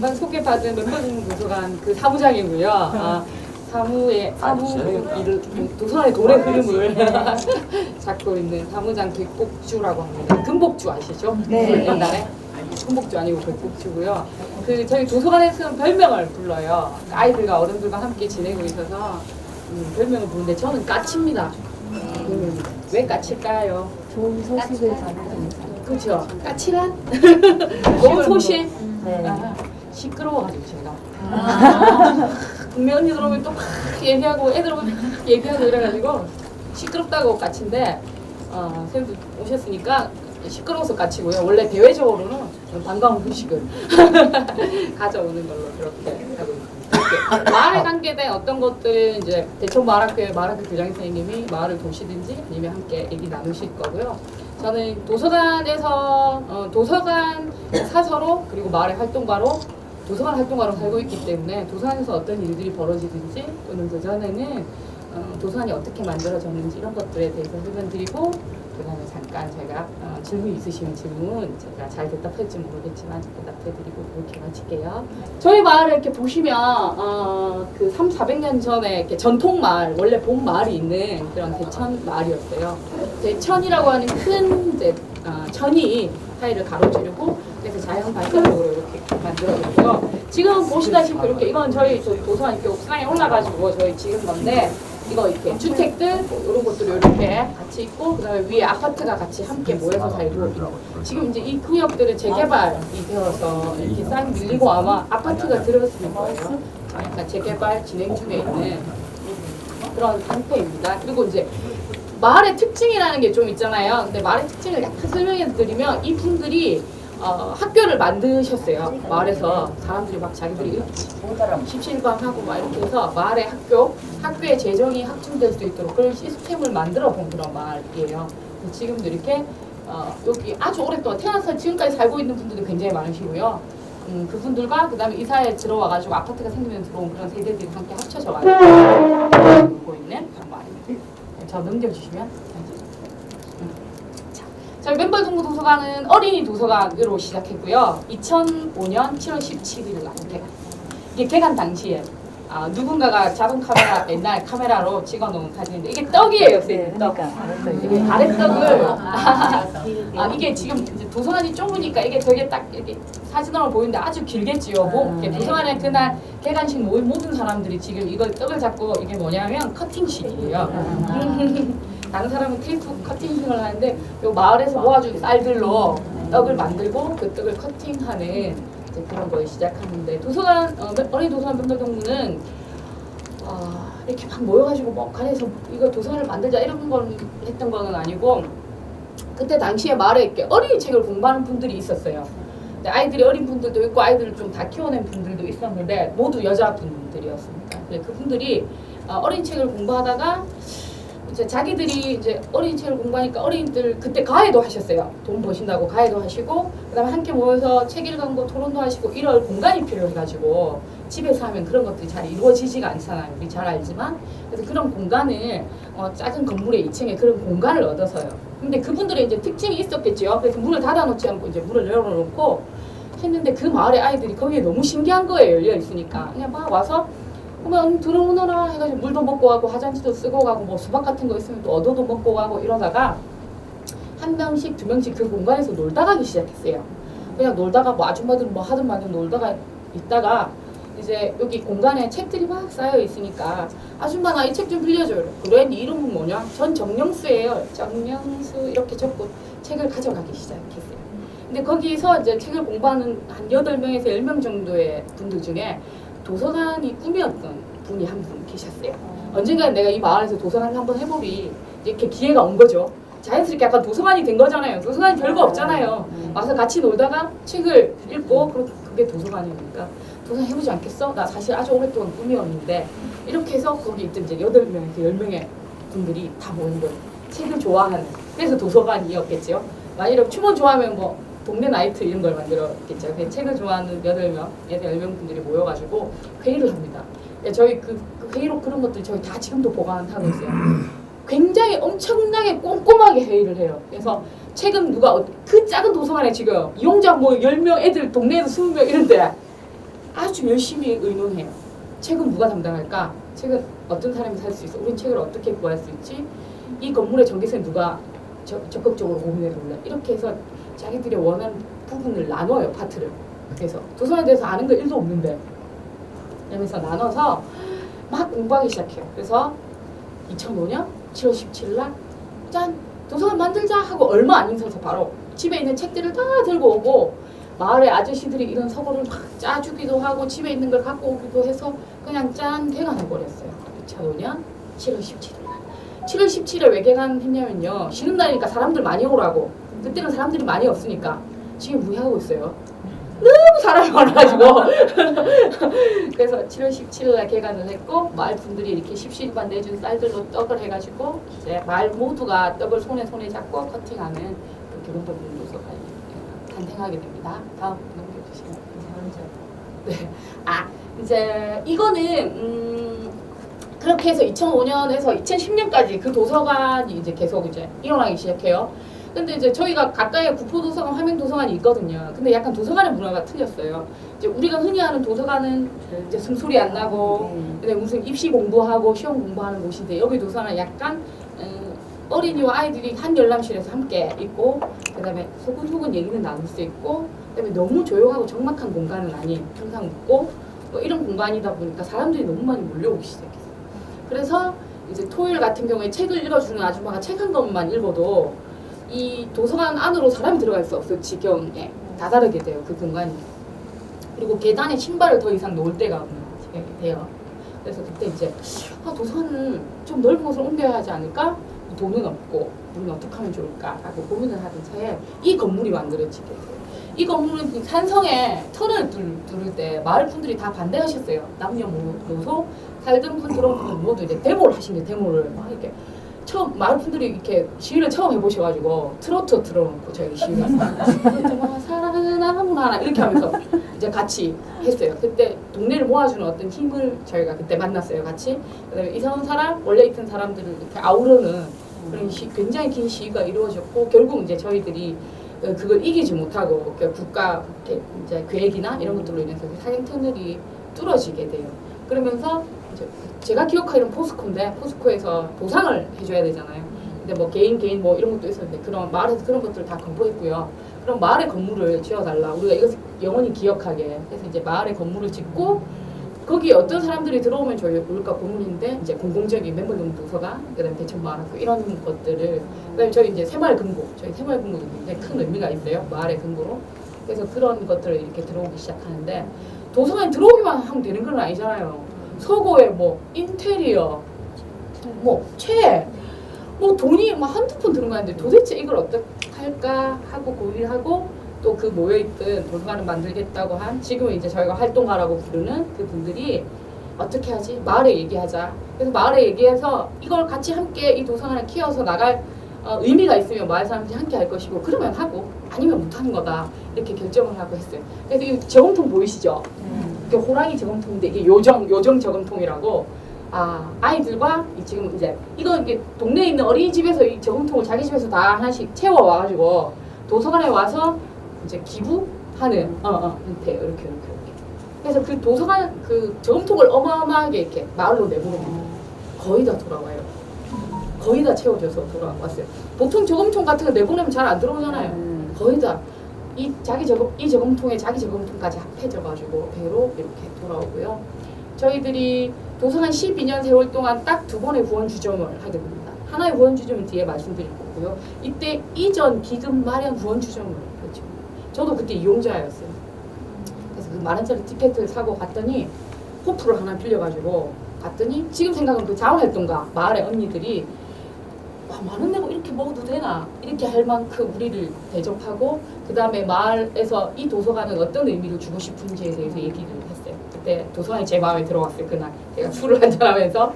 금방 소개받은 멤버동 도서관 그 사무장이고요. 사무 일을 도서관의 도래 흐름을 잡고 있는 사무장 백복주라고 합니다. 금복주 아시죠? 네. 옛날에 금복주 아니고 백복주고요. 그 저희 도서관에서는 별명을 불러요. 아이들과 어른들과 함께 지내고 있어서 별명을 부르는데 저는 까치입니다. 왜 까칠까요? 좋은 소식을 전하는 그렇죠. 까칠한 좋은 소식. 네. 시끄러워가지고 제가. 분명 언니 들어오면 또 막 얘기하고 애들 오면 막 얘기하고 이래가지고 시끄럽다고 까친데 선생님도 오셨으니까 시끄러워서 까치고요. 원래 대외적으로는 반가운 소식을 가져오는 걸로 그렇게 하고 있습니다. 마을에 관계된 어떤 것들은 이제 대천 마을학교의 마을학교 교장 선생님이 마을을 도시든지 아니면 함께 얘기 나누실 거고요. 저는 도서관에서 도서관 사서로 그리고 마을의 활동가로 도서관 활동가로 살고 있기 때문에 도서관에서 어떤 일들이 벌어지든지 또는 그 전에는 도서관이 어떻게 만들어졌는지 이런 것들에 대해서 설명드리고 그다음에 잠깐 제가 질문 있으시면 질문 제가 잘 대답할지 모르겠지만 대답해드리고 그렇게 마칠게요. 저희 마을을 이렇게 보시면 그 300~400년 전에 이렇게 전통 마을 원래 본 마을이 있는 그런 대천 마을이었어요. 대천이라고 하는 큰 이제 천이 사이를 가로지르고 그래서 자연 발전적으로 이렇게 만들어졌고요. 지금 보시다시피 이렇게 이건 저희 도서관 이렇게 옥상에 올라가지고 저희 지은 건데 이거 이렇게 주택들 뭐 이런 것들이 이렇게 같이 있고 그다음에 위에 아파트가 같이 함께 모여서 살고 있고 지금 이제 이 구역들은 재개발이 되어서 이렇게 싹 밀리고 아마 아파트가 들어섰을 거예요. 그러니까 재개발 진행 중에 있는 그런 상태입니다. 그리고 이제 마을의 특징이라는 게 좀 있잖아요. 근데 마을의 특징을 약간 설명해 드리면 이 분들이 학교를 만드셨어요. 마을에서 사람들이 막 자기들이 십시일반하고 막 이렇게 해서 마을의 학교의 재정이 확충될 수 있도록 그런 시스템을 만들어 본 그런 마을이에요. 지금도 이렇게 여기 아주 오랫동안 태어나서 지금까지 살고 있는 분들도 굉장히 많으시고요. 그분들과 그 다음에 이사에 들어와가지고 아파트가 생기면 들어온 그런 세대들이 함께 합쳐져가지고 보고 있는 그런 마을입니다. 저 넘겨주시면. 저희 멤버 동부 도서관은 어린이 도서관으로 시작했고요. 2005년 7월 17일 날 개관. 이게 개관 당시에 누군가가 자동 카메라 옛날 카메라로 찍어놓은 사진인데 이게 떡이에요, 선생님. 떡. 이게 가래떡을 이게 지금 이제 도서관이 좁으니까 이게 되게 딱 이렇게 사진으로 보이는데 아주 길겠지요. 도서관에 그날 개관식 모인 모든 사람들이 지금 이걸 떡을 잡고 이게 뭐냐면 커팅식이에요. 다른 사람은 테이프 커팅을 하는데 요 마을에서 모아준 쌀들로 떡을 만들고 그 떡을 커팅하는 이제 그런 걸 시작하는데 도서관 어린이 도서관 멤버동부는 이렇게 막 모여가지고 뭐 가래서 이거 도서관을 만들자 이런 걸 했던 거는 아니고 그때 당시에 마을에 이렇게 어린이 책을 공부하는 분들이 있었어요. 근데 아이들이 어린 분들도 있고 아이들을 좀 다 키워낸 분들도 있었는데 모두 여자분들이었습니다. 그분들이 어린이 책을 공부하다가 이제 자기들이 이제 어린이 책을 공부하니까 어린이들 그때 가해도 하셨어요. 돈 버신다고 가해도 하시고 그다음에 함께 모여서 책 읽은 토론도 하시고 이럴 공간이 필요해가지고 집에서 하면 그런 것들이 잘 이루어지지가 않잖아요. 우리 잘 알지만 그래서 그런 공간을 작은 건물의 2층에 그런 공간을 얻어서요. 근데 그분들의 이제 특징이 있었겠죠. 그래서 문을 닫아놓지 않고 이제 문을 열어놓고 했는데 그 마을의 아이들이 거기에 너무 신기한 거예요. 열려 있으니까 그냥 막 와서 그러면 들어오너라 해가지고 물도 먹고 가고 화장지도 쓰고 가고 뭐 수박 같은 거 있으면 또 얻어도 먹고 가고 이러다가 한 명씩 두 명씩 그 공간에서 놀다 가기 시작했어요. 그냥 놀다가 뭐 아줌마들은 뭐 하든 말든 놀다가 있다가 이제 여기 공간에 책들이 막 쌓여 있으니까 아줌마 나 이 책 좀 빌려줘요. 그래 네 이름은 뭐냐? 전 정영수예요. 정영수 이렇게 적고 책을 가져가기 시작했어요. 근데 거기서 이제 책을 공부하는 한 8명에서 10명 정도의 분들 중에 도서관이 꿈이었던 분이 한 분 계셨어요. 언젠가 내가 이 마을에서 도서관을 한번 해보리 이렇게 기회가 온 거죠. 자연스럽게 약간 도서관이 된 거잖아요. 도서관이 별거 없잖아요. 와서 같이 놀다가 책을 읽고 그게 도서관이니까 도서관 해보지 않겠어? 나 사실 아주 오랫동안 꿈이었는데 이렇게 해서 거기 있던 이제 8명에서 10명의 분들이 다 모인 거예요. 책을 좋아하는 그래서 도서관이었겠죠. 만약 춤을 좋아하면 뭐 동네 나이트 이런 걸 만들었겠죠. 책을 좋아하는 8명에서 10명 분들이 모여가지고 회의를 합니다. 저희 그 회의록 그런 것들 저희 다 지금도 보관하고 있어요. 굉장히 엄청나게 꼼꼼하게 회의를 해요. 그래서 책은 누가 그 작은 도서관에 지금 이용자 뭐 10명 애들 동네에서 20명 이런데 아주 열심히 의논해요. 책은 누가 담당할까? 책은 어떤 사람이 살 수 있어? 우린 책을 어떻게 구할 수 있지? 이 건물의 전기세 누가 적극적으로 고민해 볼래? 이렇게 해서 자기들이 원하는 부분을 나눠요, 파트를. 그래서 도서관에 대해서 아는 거 1도 없는데 이러면서 나눠서 막 공부하기 시작해요. 그래서 2005년 7월 17일 날 짠! 도서관 만들자 하고 얼마 안 있어서 바로 집에 있는 책들을 다 들고 오고 마을의 아저씨들이 이런 서고를 막 짜주기도 하고 집에 있는 걸 갖고 오기도 해서 그냥 짠 개관해버렸어요. 2005년 7월 17일 날. 7월 17일에 왜 개관했냐면요. 쉬는 날이니까 사람들 많이 오라고. 그때는 사람들이 많이 없으니까 지금 왜 하고 있어요? 너무 사람이 많아가지고 그래서 7월 17일 날 개관을 했고 마을 분들이 이렇게 십시일반 내준 쌀들로 떡을 해가지고 이제 마을 모두가 떡을 손에 잡고 커팅하는 그 기본법 도서관이 탄생하게 됩니다. 다음 넘겨주시면. 네. 아 이제 이거는 그렇게 해서 2005년에서 2010년까지 그 도서관이 이제 계속 이제 일어나기 시작해요. 근데 이제 저희가 가까이에 구포도서관, 화명도서관이 있거든요. 근데 약간 도서관의 문화가 틀렸어요. 이제 우리가 흔히 아는 도서관은 이제 숨소리 안 나고, 근데 무슨 입시 공부하고 시험 공부하는 곳인데 여기 도서관은 약간 어린이와 아이들이 한 열람실에서 함께 있고, 그다음에 소근소근 얘기는 나눌 수 있고, 그다음에 너무 조용하고 적막한 공간은 아닌 항상 묻고 뭐 이런 공간이다 보니까 사람들이 너무 많이 몰려오기 시작했어요. 그래서 이제 토요일 같은 경우에 책을 읽어주는 아줌마가 책 한 권만 읽어도 이 도서관 안으로 사람이 들어갈 수 없어요. 지경에 다다르게 돼요. 그 공간이. 그리고 계단에 신발을 더 이상 놓을 데가 없는 돼요. 그래서 그때 이제 도서관을 좀 넓은 곳으로 옮겨야 하지 않을까? 돈은 없고 우리는 어떻게 하면 좋을까? 하고 고민을 하던 차에 이 건물이 만들어지게 돼요. 이 건물은 산성에 터널을 뚫을 때 마을 분들이 다 반대하셨어요. 남녀노소 살던 분 들어온 분 모두 이제 데모를 하신 거예요. 데모를 막 이렇게 처음 마을 분들이 이렇게 시위를 처음 해보셔가지고 트로트 틀어놓고 저희 시위가 사랑은 아무나 이렇게 하면서 이제 같이 했어요. 그때 동네를 모아주는 어떤 힘을 저희가 그때 만났어요. 같이. 그다음에 이상한 사람 원래 있던 사람들을 이렇게 아우르는 그런 굉장히 긴 시위가 이루어졌고 결국 이제 저희들이 그걸 이기지 못하고 국가 이제 계획이나 이런 것들로 인해서 사행 터널이 뚫어지게 돼요. 그러면서 이제 제가 기억하기로는 포스코인데 포스코에서 보상을 해줘야 되잖아요. 근데 뭐 개인 뭐 이런 것도 있었는데 그런 마을에서 그런 것들을 다 거부했고요. 그럼 마을의 건물을 지어달라. 우리가 이것을 영원히 기억하게. 그래서 이제 마을의 건물을 짓고 거기 어떤 사람들이 들어오면 좋을까 고민인데 이제 공공적인 멤버동 도서관, 그다음에 대천마을학교 이런 것들을 그다음에 저희 이제 새마을금고, 저희 새마을금고도 굉장히 큰 의미가 있어요. 마을의 금고로. 그래서 그런 것들을 이렇게 들어오기 시작하는데 도서관에 들어오기만 하면 되는 건 아니잖아요. 서고에 뭐 인테리어, 뭐 책, 뭐 돈이 막 한두 푼 드는 거 아닌데 도대체 이걸 어떻게 할까 하고 고민을 하고 또 그 모여있던 도서관을 만들겠다고 한 지금은 이제 저희가 활동가라고 부르는 그 분들이 어떻게 하지? 마을에 얘기하자. 그래서 마을에 얘기해서 이걸 같이 함께 이 도서관을 키워서 나갈 의미가 있으면 마을 사람들이 함께 할 것이고 그러면 하고 아니면 못하는 거다 이렇게 결정을 하고 했어요. 그래서 이 저금통 보이시죠? 이게 호랑이 저금통인데 이게 요정 저금통이라고 아이들과 지금 이제 이거 이게 동네에 있는 어린이집에서 이 저금통을 자기 집에서 다 하나씩 채워 와가지고 도서관에 와서 이제 기부하는 형태 이렇게. 그래서 그 도서관 그 저금통을 어마어마하게 이렇게 마을로 내보냅니다. 거의 다 돌아와요. 거의 다 채워져서 돌아왔어요. 보통 저금통 같은 거 내보내면 잘 안 들어오잖아요. 거의 다 이 저금통에 자기 저금통까지 합해져가지고 배로 이렇게 돌아오고요. 저희들이 도서관 12년 세월 동안 딱 2번의 후원 주점을 하게 됩니다. 하나의 후원 주점은 뒤에 말씀드릴 거고요. 이때 이전 기금 마련 후원 주점을 했죠. 저도 그때 이용자였어요. 그래서 그 10,000원짜리 티켓을 사고 갔더니 호프를 하나 빌려가지고 갔더니 지금 생각하면 그 자원활동가 마을의 언니들이 10,000원 내고 이렇게 먹어도 되나 이렇게 할 만큼 우리를 대접하고 그 다음에 마을에서 이 도서관은 어떤 의미를 주고 싶은지에 대해서 얘기를 했어요. 그때 도서관이 제 마음에 들어왔어요. 그날 제가 술을 한잔하면서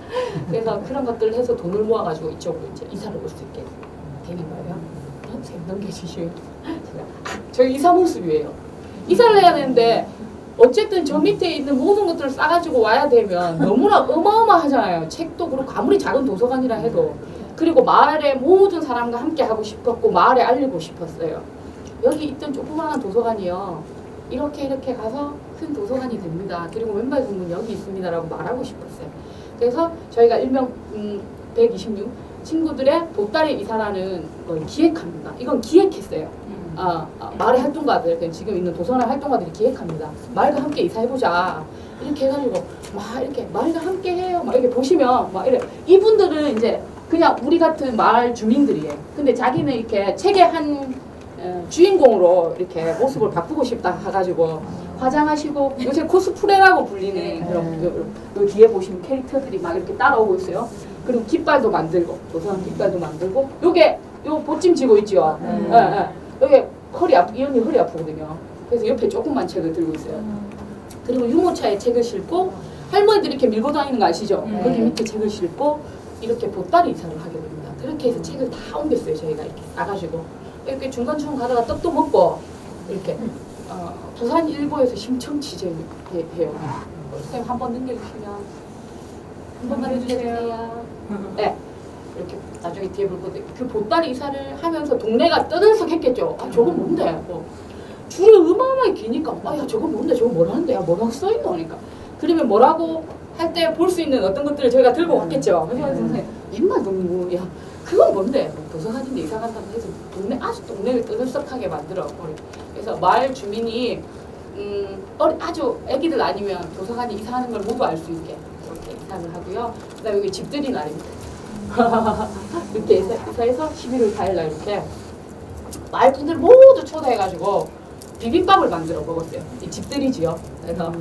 그래서 그런 것들을 해서 돈을 모아가지고 이쪽으로 이제 이사를 올 수 있게 되는 거예요. 제가 넘겨주시면 저희 이사 모습이에요. 이사를 해야 되는데 어쨌든 저 밑에 있는 모든 것들을 싸가지고 와야 되면 너무나 어마어마하잖아요. 책도 그렇고 아무리 작은 도서관이라 해도 그리고 마을의 모든 사람과 함께 하고 싶었고 마을에 알리고 싶었어요. 여기 있던 조그마한 도서관이요. 이렇게 가서 큰 도서관이 됩니다. 그리고 왼발 동문 여기 있습니다라고 말하고 싶었어요. 그래서 저희가 일명 126 친구들의 보따리 이사라는 걸 기획합니다. 이건 기획했어요. 마을의 활동가들, 지금 있는 도서관 활동가들이 기획합니다. 마을과 함께 이사해보자. 이렇게 해가지고 막 이렇게 마을과 함께 해요. 막 이렇게 보시면 막 이래. 이분들은 이제 그냥 우리 같은 마을 주민들이에요. 근데 자기는 이렇게 책의 한 주인공으로 이렇게 모습을 바꾸고 싶다 해가지고 화장하시고 요새 코스프레라고 불리는 그런 요 뒤에 보시면 캐릭터들이 막 이렇게 따라오고 있어요. 그리고 깃발도 만들고 도서관 깃발도 만들고 요게 요 보찜 지고 있죠. 여기 이 언니 허리 아프거든요. 그래서 옆에 조그만 책을 들고 있어요. 그리고 유모차에 책을 싣고 할머니들이 이렇게 밀고 다니는 거 아시죠? 거기 밑에 책을 싣고 이렇게 보따리 이사를 하게 됩니다. 그렇게 해서 책을 다 옮겼어요. 저희가 이렇게 싸가지고 이렇게 중간중간 가다가 떡도 먹고 이렇게 부산 일보에서 심청취재해요. 선생님 한번 넘겨주시면 한 번만 해주세요. 네. 이렇게 나중에 뒤에 볼 건데 그 보따리 이사를 하면서 동네가 떠들썩했겠죠. 아 저건 뭔데? 뭐 줄이 어마어마하게 기니까 야 저건 뭔데? 저건 뭐라는데? 야 뭐라고 써있노? 그러니까 그러면 뭐라고 할 때 볼 수 있는 어떤 것들을 저희가 들고 갔겠죠. 그래서 선생님 맨날 너무 야 그건 뭔데? 도서관인데 이사 간다고 해서 아주 동네를 떠들썩하게 만들어. 그래서 마을 주민이 아주 애기들 아니면 도서관에 이사하는 걸 모두 알 수 있게 이렇게 이사를 하고요. 그다음에 여기 집들이 날입니다. 이렇게 이사해서 11월 4일날 이렇게 마을 분들 모두 초대해가지고 비빔밥을 만들어 먹었어요. 이 집들이지요. 그래서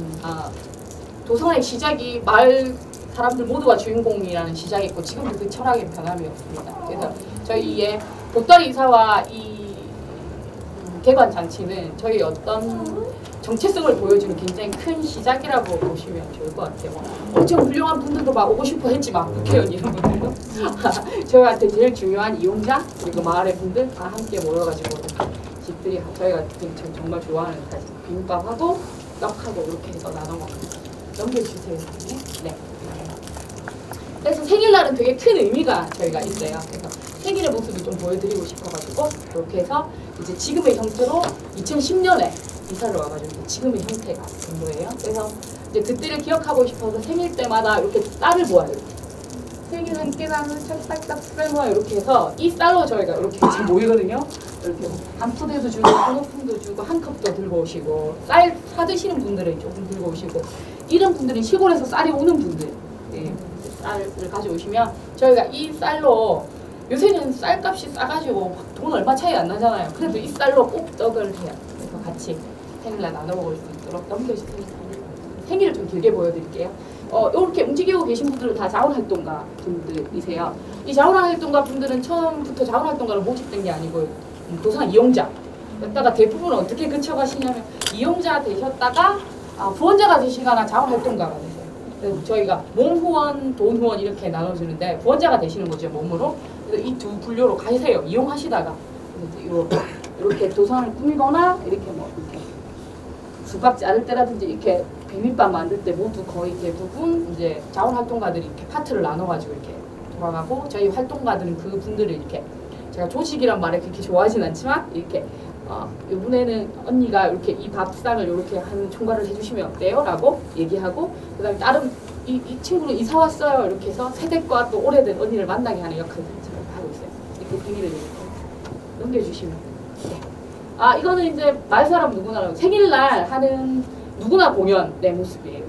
도서관의 시작이 마을 사람들 모두가 주인공이라는 시작이 있고 지금도 그 철학의 변함이 없습니다. 그래서 저희의 보따리 이사와 이 개관 잔치는 저희 어떤 정체성을 보여주는 굉장히 큰 시작이라고 보시면 좋을 것 같아요. 엄청 훌륭한 분들도 막 오고 싶어 했지만 국회의원 이런 분들도 저희한테 제일 중요한 이용자 그리고 마을의 분들 다 함께 모여가지고 집들이 저희가 정말 좋아하는 사실 비빔밥하고 떡하고 이렇게 해서 나눠 먹습니다. 넘겨주세요. 네. 그래서 생일날은 되게 큰 의미가 저희가 있어요. 그래서 생일의 모습을 좀 보여드리고 싶어가지고 이렇게 해서 이제 지금의 형태로 2010년에 이사를 와가지고 지금의 형태가 된 거예요. 그래서 이제 그때를 기억하고 싶어서 생일 때마다 이렇게 쌀을 모아요. 생일 함께 나는 찰싹싹 쌀 모아 이렇게 해서 이 쌀로 저희가 이렇게 지금 모이거든요. 이렇게 한푸대도 주고 한우품도 주고 한 컵도 들고 오시고 쌀 사드시는 분들은 조금 들고 오시고 이런 분들은 시골에서 쌀이 오는 분들 쌀을 가져오시면 저희가 이 쌀로 요새는 쌀값이 싸가지고 돈 얼마 차이 안 나잖아요. 그래도 이 쌀로 꼭 떡을 해요. 그래서 같이 생일날 나눠 먹을 수 있도록 넘겨주세요. 생일을 좀 길게 보여드릴게요. 이렇게 움직이고 계신 분들은 다 자원활동가 분들이세요. 이 자원활동가 분들은 처음부터 자원활동가로 모집된 게 아니고 도서관 이용자. 였다가 대부분은 어떻게 그쳐가시냐면 이용자 되셨다가 후원자가 되시거나 자원활동가가 되세요. 그래서 저희가 몸후원, 돈후원 이렇게 나눠주는데 후원자가 되시는 거죠, 몸으로. 그래서 이 두 분류로 가세요. 이용하시다가 이렇게 도서관을 꾸미거나 이렇게 뭐 이렇게 수박 자를 때라든지 이렇게 비빔밥 만들 때 모두 거의 대부분 이제 자원활동가들이 이렇게 파트를 나눠가지고 이렇게 돌아가고 저희 활동가들은 그 분들을 이렇게 제가 조직이란 말을 그렇게 좋아하진 않지만 이렇게 이번에는 언니가 이렇게 이 밥상을 이렇게 한 총괄을 해주시면 어때요? 라고 얘기하고 그 다음에 다른 이 친구는 이사 왔어요 이렇게 해서 세대과 또 오래된 언니를 만나게 하는 역할을 제가 하고 있어요. 이렇게 비밀을 이렇게 넘겨주시면 네. 이거는 이제 마을 사람 누구나 생일날 하는 누구나 공연 내 모습이에요.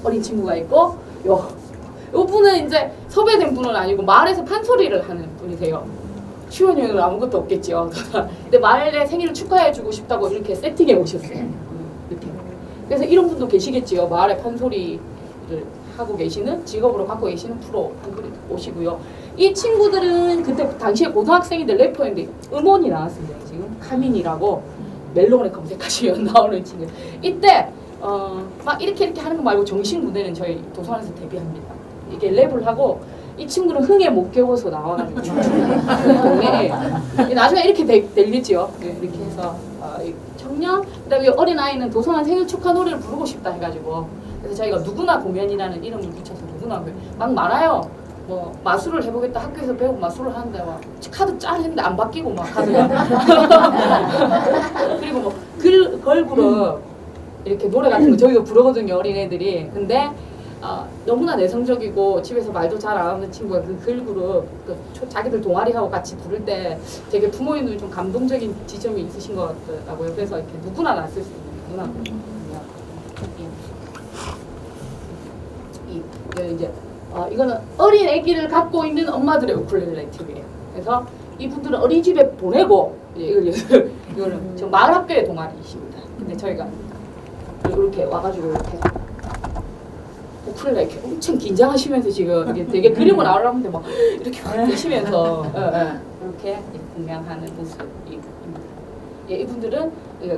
어린 친구가 있고 요 분은 이제 섭외된 분은 아니고 마을에서 판소리를 하는 분이세요. 시원이는 아무것도 없겠죠. 근데 마을에 생일을 축하해주고 싶다고 이렇게 세팅해 오셨어요. 이렇게. 그래서 이런 분도 계시겠지요. 마을에 판소리를 하고 계시는 직업으로 갖고 계시는 프로 한 분이 오시고요. 이 친구들은 그때 당시에 고등학생인데 래퍼인데 음원이 나왔습니다. 지금 카민이라고 멜론에 검색하시면 나오는 친구. 이때 막 이렇게 하는 거 말고 정식 무대는 저희 도서관에서 데뷔합니다. 이게 랩을 하고 이 친구는 흥에 못 겨워서 나와가지고 동네에 나중에 이렇게 되겠지요. 이렇게 해서 청년 그다음에 어린아이는 도서관 생일 축하 노래를 부르고 싶다 해가지고 그래서 저희가 누구나 공연이라는 이름을 붙여서 누구나 공연 막 많아요. 뭐 마술을 해보겠다 학교에서 배우고 마술을 하는데 막 카드 짠 했는데 안 바뀌고 막 카드가 그리고 뭐 걸그룹 이렇게 노래 같은 거 저희도 부르거든요, 어린애들이. 근데 너무나 내성적이고 집에서 말도 잘 안 하는 친구가 그 걸그룹 자기들 동아리하고 같이 부를 때 되게 부모님들이 좀 감동적인 지점이 있으신 것 같더라고요. 그래서 이렇게 누구나 낯설 수 있는 이제 이거는 어린 아기를 갖고 있는 엄마들의 우쿨렐레 팁이에요. 그래서 이분들은 어린이집에 보내고 이거는 저 마을 학교의 동아리이십니다. 근데 저희가 이렇게 와가지고 이렇게 우쿨렐레 이렇게 엄청 긴장하시면서 지금 이게 되게 그림을 나오려는데 막 이렇게 하시면서 이렇게 공양하는 모습입니다. 예, 이분들은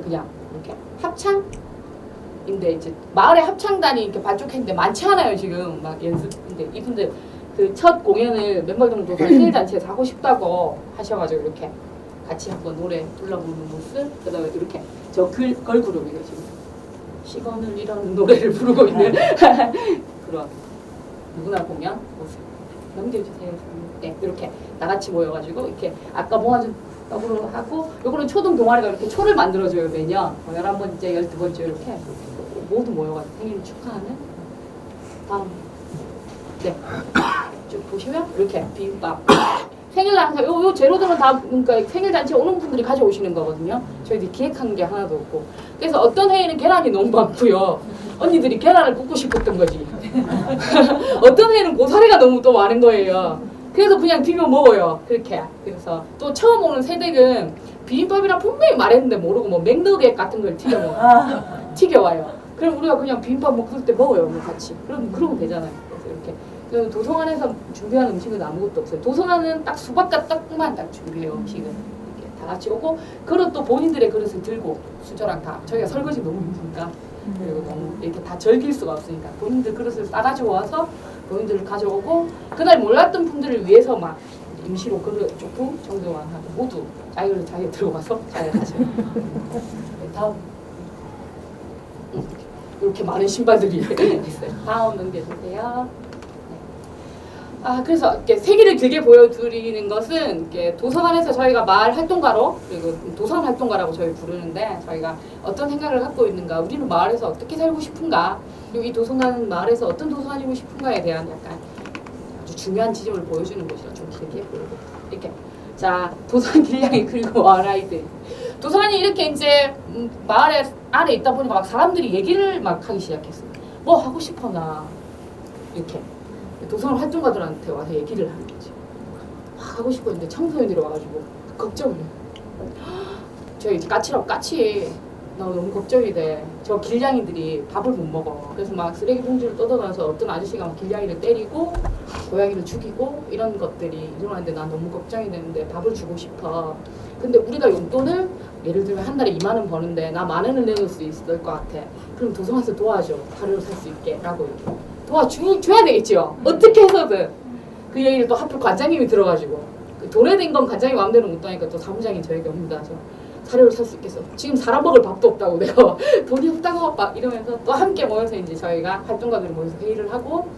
그냥 이렇게 합창인데 이제 마을의 합창단이 이렇게 발족했는데 많지 않아요 지금 막 연습인데 이분들 그 첫 공연을 멤버들도 생일 잔치에서 하고 싶다고 하셔가지고 이렇게 같이 한번 노래 불러보는 모습 그다음에 이렇게 저 걸그룹이에요 지금 시간을 잃어는 노래를 부르고 있는 그런 누구나 공연 모습 넘겨주세요. 네 이렇게 나같이 모여가지고 이렇게 아까 모아준 떡으로 하고 요거는 초등 동아리가 이렇게 초를 만들어줘요 매년 11번째 12번째 이렇게 모두 모여가지고 생일 축하하는 다음 네 쭉 보시면 이렇게 비빔밥 생일날 항상 요 재료들은 다 그러니까 생일 잔치에 오는 분들이 가져오시는 거거든요. 저희들이 기획한 게 하나도 없고 그래서 어떤 해에는 계란이 너무 많고요. 언니들이 계란을 굽고 싶었던 거지. 어떤 해에는 고사리가 너무 또 많은 거예요. 그래서 그냥 비벼 먹어요. 그렇게. 그래서 또 처음 오는 세댁은 비빔밥이랑 분명히 말했는데 모르고 뭐 맥너겟 같은 걸 튀겨 먹어요. 튀겨와요. 그럼 우리가 그냥 비빔밥 먹을 때 먹어요. 같이. 그러면 되잖아요. 그래서 이렇게. 도서관에서 준비한 음식은 아무것도 없어요. 도서관은 딱 수박과 떡만 딱 준비해요. 음식은. 이렇게 다 같이 오고 그릇도 본인들의 그릇을 들고 수저랑 다. 저희가 설거지 너무 힘드니까. 그리고 너무 이렇게 다 절길 수가 없으니까 본인들 그릇을 싸가지고 와서 본인들을 가져오고 그날 몰랐던 분들을 위해서 막 임시로 그릇 조금 정도만 하고 모두 자기를 자기 들고 가서 자기가 가져요. 네, 다음 이렇게 많은 신발들이 있어요. 다음 넘겨주세요. 그래서 이렇게 세기를 길게 보여드리는 것은 이렇게 도서관에서 저희가 마을 활동가로 그리고 도서관 활동가라고 저희 부르는데 저희가 어떤 생각을 갖고 있는가, 우리는 마을에서 어떻게 살고 싶은가, 그리고 이 도서관은 마을에서 어떤 도서관이고 싶은가에 대한 약간 아주 중요한 지점을 보여주는 것이라 좀 길게 보여요. 이렇게 자 도서관 길냥이 그리고 마을 아이들. 도서관이 이렇게 이제 마을 안에 있다 보니까 막 사람들이 얘기를 막 하기 시작했어요. 뭐 하고 싶어 나 이렇게. 도서관 활동가들한테 와서 얘기를 하는 거지. 막 하고 싶어 했는데 청소년들이 와가지고 걱정을 해요. 저 이제 까치 나 너무 걱정이 돼. 저 길냥이들이 밥을 못 먹어. 그래서 막 쓰레기 봉지를 뜯어가면서 어떤 아저씨가 막 길냥이를 때리고 고양이를 죽이고 이런 것들이 일어나는데 난 너무 걱정이 되는데 밥을 주고 싶어. 근데 우리가 용돈을 예를 들면 한 달에 2만 원 버는데 나 10,000원을 내놓을 수 있을 것 같아. 그럼 도서관에서 도와줘. 자료를 살 수 있게 라고 도와줘야 되겠죠. 어떻게 해서든. 그 얘기를 또 하필 관장님이 들어가지고 도래된 건 관장이 마음대로 못 하니까 또 사무장이 저에게 옵니다. 자료를 살 수 있겠어. 지금 사람 먹을 밥도 없다고 내가 돈이 없다고 막 이러면서 또 함께 모여서 이제 저희가 활동가들이 모여서 회의를 하고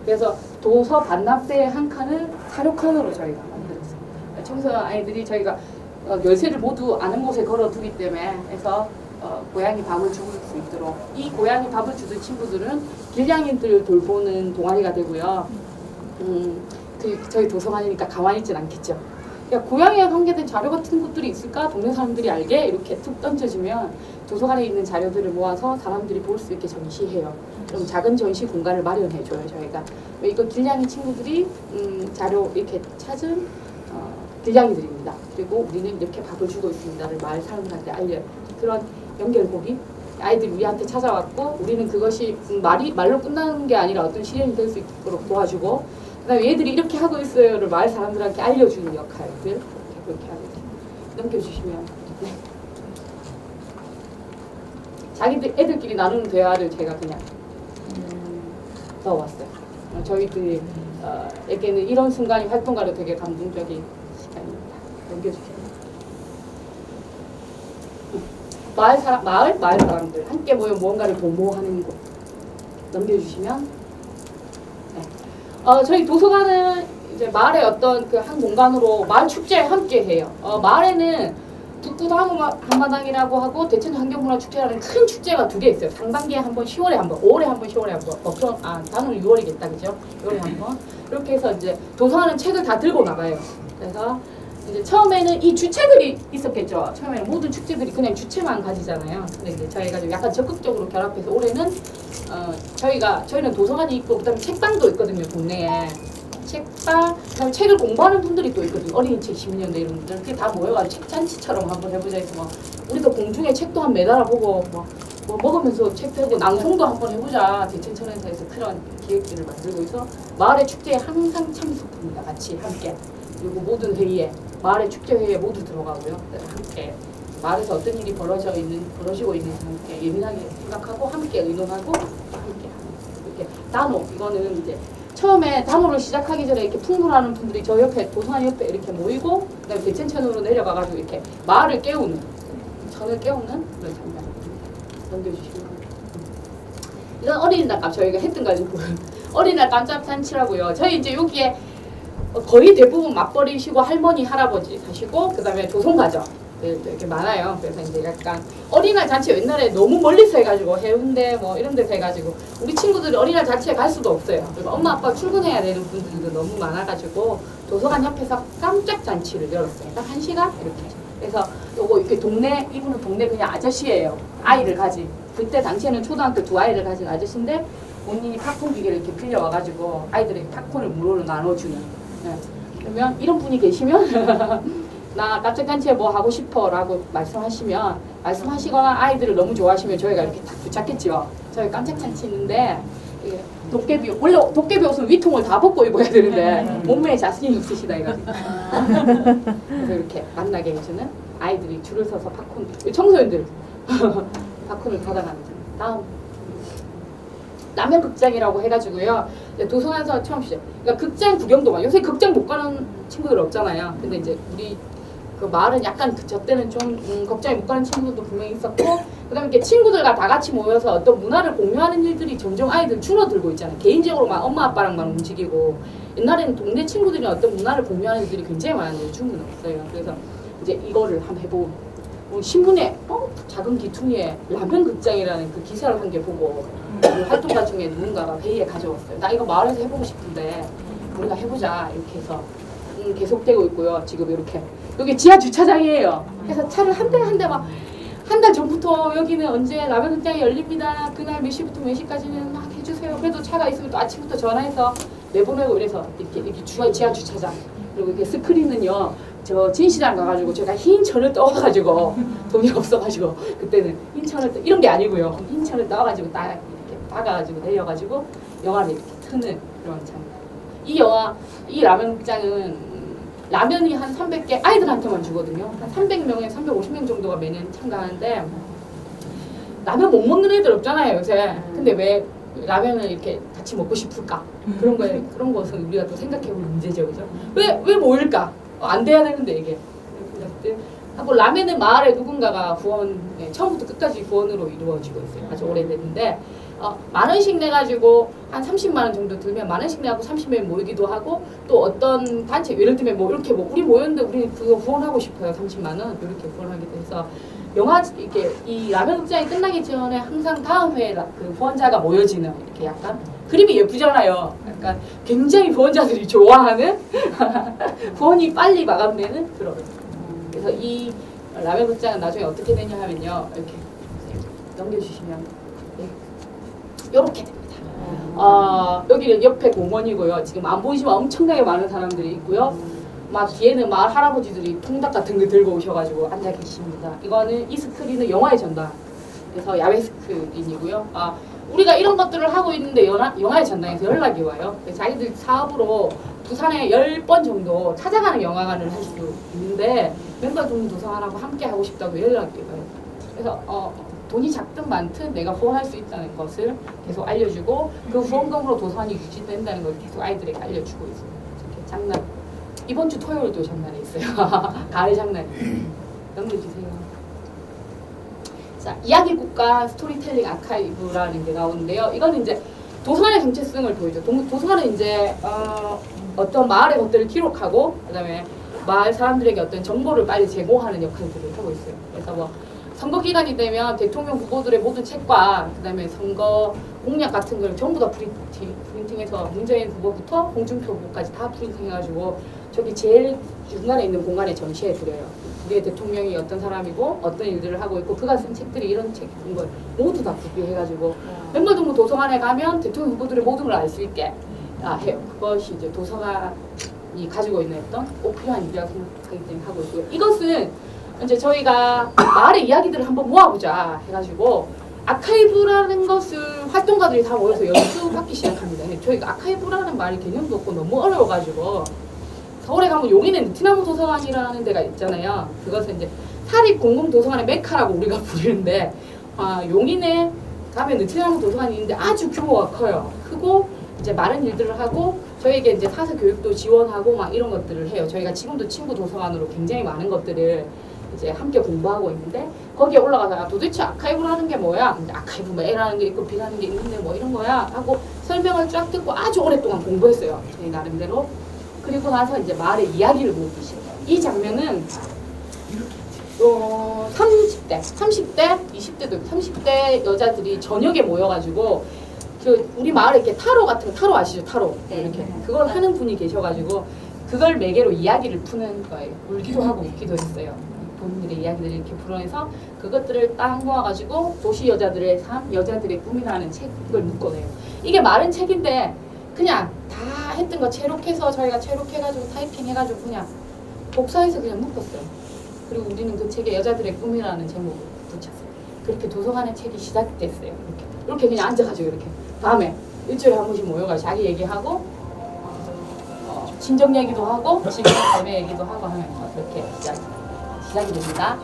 그래서 도서 반납대 한 칸을 사료 칸으로 저희가 만들었습니다. 청소년 아이들이 저희가 열쇠를 모두 아는 곳에 걸어두기 때문에 해서 고양이 밥을 줄 수 있도록 이 고양이 밥을 주던 친구들은 길냥이들을 돌보는 동아리가 되고요. 저희 도서관이니까 가만히 있진 않겠죠. 그러니까 고양이와 관계된 자료 같은 것들이 있을까? 동네 사람들이 알게 이렇게 툭 던져주면 도서관에 있는 자료들을 모아서 사람들이 볼 수 있게 전시해요. 그럼 작은 전시 공간을 마련해줘요 저희가. 이거 길냥이 친구들이 자료 이렇게 찾은 길냥이들입니다. 그리고 우리는 이렇게 밥을 주고 있습니다를 마을 사람들한테 알려요. 그런 연결고리 아이들이 우리한테 찾아왔고 우리는 그것이 말로 끝나는 게 아니라 어떤 실현이 될 수 있도록 도와주고 그다음에 얘들이 이렇게 하고 있어요를 마을 사람들한테 알려주는 역할들 그렇게 하고 넘겨주시면 네. 자기들 애들끼리 나누는 대화를 제가 그냥 넣어왔어요. 저희들에게는 이런 순간이 활동가로 되게 감동적인 시간입니다. 넘겨주세요. 마을 사람들 함께 모여 무언가를 도모하는 곳 넘겨주시면 네. 저희 도서관은 이제 마을의 어떤 그 한 공간으로 마을 축제에 함께 해요. 마을에는 북구도 한마당이라고 하고 대천 환경문화축제라는 큰 축제가 두 개 있어요. 상반기에 한 번, 10월에 한 번, 5월에 한 번, 10월에 한 번. 단오는 6월이겠다, 그죠? 6월에 한 번. 이렇게 해서 이제 도서관은 책을 다 들고 나가요. 그래서 이제 처음에는 이 주체들이 있었겠죠. 처음에는 모든 축제들이 그냥 주체만 가지잖아요. 근데 이제 저희가 좀 약간 적극적으로 결합해서 올해는 저희는 도서관이 있고 그다음에 책방도 있거든요, 동네에. 책방, 그다음에 책을 공부하는 분들이 또 있거든요. 어린이 책, 시민연대 이런 분들. 그게 다 모여가지고 책잔치처럼 한번 해보자 해서 뭐 우리도 공중에 책도 한 매달아 보고 뭐 먹으면서 책 펴고 낭송도 한번 해보자. 대천천에서 해서 그런 기획들을 만들고 있어 마을의 축제에 항상 참석합니다. 같이 함께. 그리고 모든 회의에 마을의 축제 회의에 모두 들어가고요. 함께 마을에서 어떤 일이 벌어지고 있는지 함께 예민하게 생각하고 함께 의논하고 함께 이렇게 단오 이거는 이제 처음에 단오를 시작하기 전에 이렇게 풍물하는 분들이 저 옆에 도서관 옆에 이렇게 모이고 그다음에 대천천으로 내려가가지고 이렇게 마을을 깨우는 전을 깨우는 그런 장면 넘겨주시면 이건 어린이날 저희가 했던 거 아니고 어린이날 깜짝 잔치라고요. 저희 이제 여기에 거의 대부분 맞벌이시고 할머니 할아버지 사시고 그다음에 조손가족 이렇게 많아요. 그래서 이제 약간 어린이날 잔치 옛날에 너무 멀리서 해가지고 해운대 뭐 이런 데서 해가지고 우리 친구들이 어린이날 잔치에 갈 수도 없어요. 그리고 엄마 아빠 출근해야 되는 분들도 너무 많아가지고 도서관 옆에서 깜짝 잔치를 열었어요. 딱 1시간 이렇게. 그래서 요거 이렇게 이분은 동네 그냥 아저씨예요. 아이를 가진 그때 당시에는 초등학교 2아이를 가진 아저씨인데 본인이 팝콘 기계를 이렇게 빌려와가지고 아이들에게 팝콘을 무료로 나눠주는. 네. 그러면 이런 분이 계시면 나 깜짝 잔치에 뭐 하고 싶어 라고 말씀하시거나 아이들을 너무 좋아하시면 저희가 이렇게 딱 붙잡겠죠. 저희 깜짝 잔치 있는데 원래 도깨비 옷은 위통을 다 벗고 입어야 되는데 몸매에 자신이 있으시다 이거지. 그래서 이렇게 만나게 해주는 아이들이 줄을 서서 팝콘 청소년들 팝콘을 받아가는 다음 라면 극장이라고 해가지고요. 도서관에서 처음 시작. 그러니까 극장 구경도 막 요새 극장 못 가는 친구들 없잖아요. 근데 이제 우리 그 마을은 약간 저 때는 좀 극장에 못 가는 친구들도 분명히 있었고, 그다음에 이렇게 친구들과 다 같이 모여서 어떤 문화를 공유하는 일들이 점점 아이들 줄어들고 있잖아요. 개인적으로만 엄마 아빠랑만 움직이고 옛날에는 동네 친구들이 어떤 문화를 공유하는 일들이 굉장히 많았는데 요즘은 없어요. 그래서 이제 이거를 한번 해보고 신문에 작은 기퉁이에 라면 극장이라는 그 기사를 한 개 보고 그 활동가 중에 누군가가 회의에 가져왔어요. 나 이거 마을에서 해보고 싶은데 우리가 해보자 이렇게 해서 계속되고 있고요. 지금 이렇게 여기 지하 주차장이에요. 그래서 차를 한 대 막 한 달 전부터 여기는 언제 라면 극장이 열립니다. 그날 몇 시부터 몇 시까지는 막 해주세요. 그래도 차가 있으면 또 아침부터 전화해서 내보내고 이래서 이렇게 지하 주차장 그리고 이렇게 스크린은요. 저 진시장 가가지고 제가 흰 천을 떠와가지고 돈이 없어가지고 그때는 흰 천을 이런 게 아니고요. 흰 천을 떠와가지고 딱 이렇게 박아가지고 내려가지고 영화를 이렇게 트는 그런 장면. 이 라면 극장은 라면이 한 300개 아이들한테만 주거든요. 한 300명에 350명 정도가 매년 참가하는데 라면 못 먹는 애들 없잖아요 요새. 근데 왜 라면을 이렇게 같이 먹고 싶을까? 그런 것은 우리가 또 생각해볼 문제죠, 그죠? 왜 모일까? 안 돼야 되는데 이게. 하고 라면은 마을에 누군가가 처음부터 끝까지 후원으로 이루어지고 있어요. 아주 오래됐는데 10,000원씩 내가지고 한 30만 원 정도 들면 10,000원씩 내고 30명 모이기도 하고 또 어떤 단체 예를 들면 뭐 이렇게 뭐 우리 모였는데 우리 그거 후원하고 싶어요 30만 원 이렇게 후원하기도 해서 이렇게 이 라면 극장이 끝나기 전에 항상 다음 회에 그 후원자가 모여지는 이렇게 약간 그림이 예쁘잖아요. 약간 굉장히 후원자들이 좋아하는 후원이 빨리 마감되는 그런. 그래서 이 라면 극장은 나중에 어떻게 되냐 하면요 이렇게 넘겨주시면 이렇게 됩니다. 여기는 옆에 공원이고요. 지금 안 보이지만 엄청나게 많은 사람들이 있고요. 막 뒤에는 마을 할아버지들이 통닭 같은 거 들고 오셔가지고 앉아 계십니다. 이거는 이 스크린은 영화의 전당. 그래서 야외 스크린이고요. 우리가 이런 것들을 하고 있는데 영화의 전당에서 연락이 와요. 자기들 사업으로 부산에 10번 정도 찾아가는 영화관을 할 수 있는데 멤버 도서관하고 함께 하고 싶다고 연락이 와요. 그래서 돈이 작든 많든 내가 후원할 수 있다는 것을 계속 알려주고 그 후원금으로 도서관이 유지된다는 걸 계속 아이들에게 알려주고 있어요. 이렇게 장난. 이번 주 토요일도 장난이 있어요. 가을 장난이. 넘겨주세요. 자, 이야기국가 스토리텔링 아카이브라는 게 나오는데요. 이거는 이제 도서관의 정체성을 보여줘. 도서관은 이제 어떤 마을의 것들을 기록하고 그다음에 마을 사람들에게 어떤 정보를 빨리 제공하는 역할들을 하고 있어요. 그래서 뭐 선거 기간이 되면 대통령 후보들의 모든 책과 그다음에 선거 공약 같은 걸 전부 다 프린팅해서 문재인 후보부터 홍준표 후보까지 다 프린팅해가지고 저기 제일 중간에 있는 공간에 전시해 드려요. 우리의 대통령이 어떤 사람이고 어떤 일들을 하고 있고 그가 쓴 책들이 이런 책 이런 걸 모두 다 구비해가지고 멤버동부 도서관에 가면 대통령 후보들의 모든 걸 알 수 있게 해요. 그것이 이제 도서관이 가지고 있는 어떤 꼭 필요한 일이라고 생각하기 때문에 하고 있고요. 이것은 이제 저희가 마을의 이야기들을 한번 모아보자 해가지고 아카이브라는 것을 활동가들이 다 모여서 연수받기 시작합니다. 근데 저희가 아카이브라는 말이 개념도 없고 너무 어려워가지고 서울에 가면 용인에 느티나무 도서관이라는 데가 있잖아요. 그것은 이제 사립 공공도서관의 메카라고 우리가 부르는데 용인에 가면 느티나무 도서관이 있는데 아주 규모가 커요. 크고 이제 많은 일들을 하고 저희에게 이제 사서 교육도 지원하고 막 이런 것들을 해요. 저희가 지금도 친구 도서관으로 굉장히 많은 것들을 이제 함께 공부하고 있는데 거기에 올라가다가 도대체 아카이브라는 게 뭐야? 아카이브 뭐 A라는 게 있고 B라는 게 있는데 뭐 이런 거야? 하고 설명을 쫙 듣고 아주 오랫동안 공부했어요. 저희 나름대로. 그리고 나서 이제 마을의 이야기를 모으기 시작해요. 이 장면은 30대, 20대도 30대 여자들이 저녁에 모여가지고 우리 마을에 이렇게 타로 같은 거, 타로 아시죠? 타로 이렇게 그걸 하는 분이 계셔가지고 그걸 매개로 이야기를 푸는 거예요. 울기도 하고 웃기도 했어요. 본인들의 이야기들을 이렇게 풀어내서 그것들을 딱 모아가지고 도시 여자들의 삶, 여자들의 꿈이라는 책을 묶어내요. 이게 마른 책인데 그냥 다 했던 거 체록해서 저희가 체록해가지고 타이핑해가지고 그냥 복사해서 그냥 묶었어요. 그리고 우리는 그 책에 여자들의 꿈이라는 제목을 붙였어요. 그렇게 도서관의 책이 시작됐어요. 이렇게 그냥 앉아가지고 이렇게 밤에 일주일에 한 번씩 모여가지고 자기 얘기하고 친정 얘기도 하고 지금 밤에 얘기도 하고 하면서 그렇게 시작이 됩니다.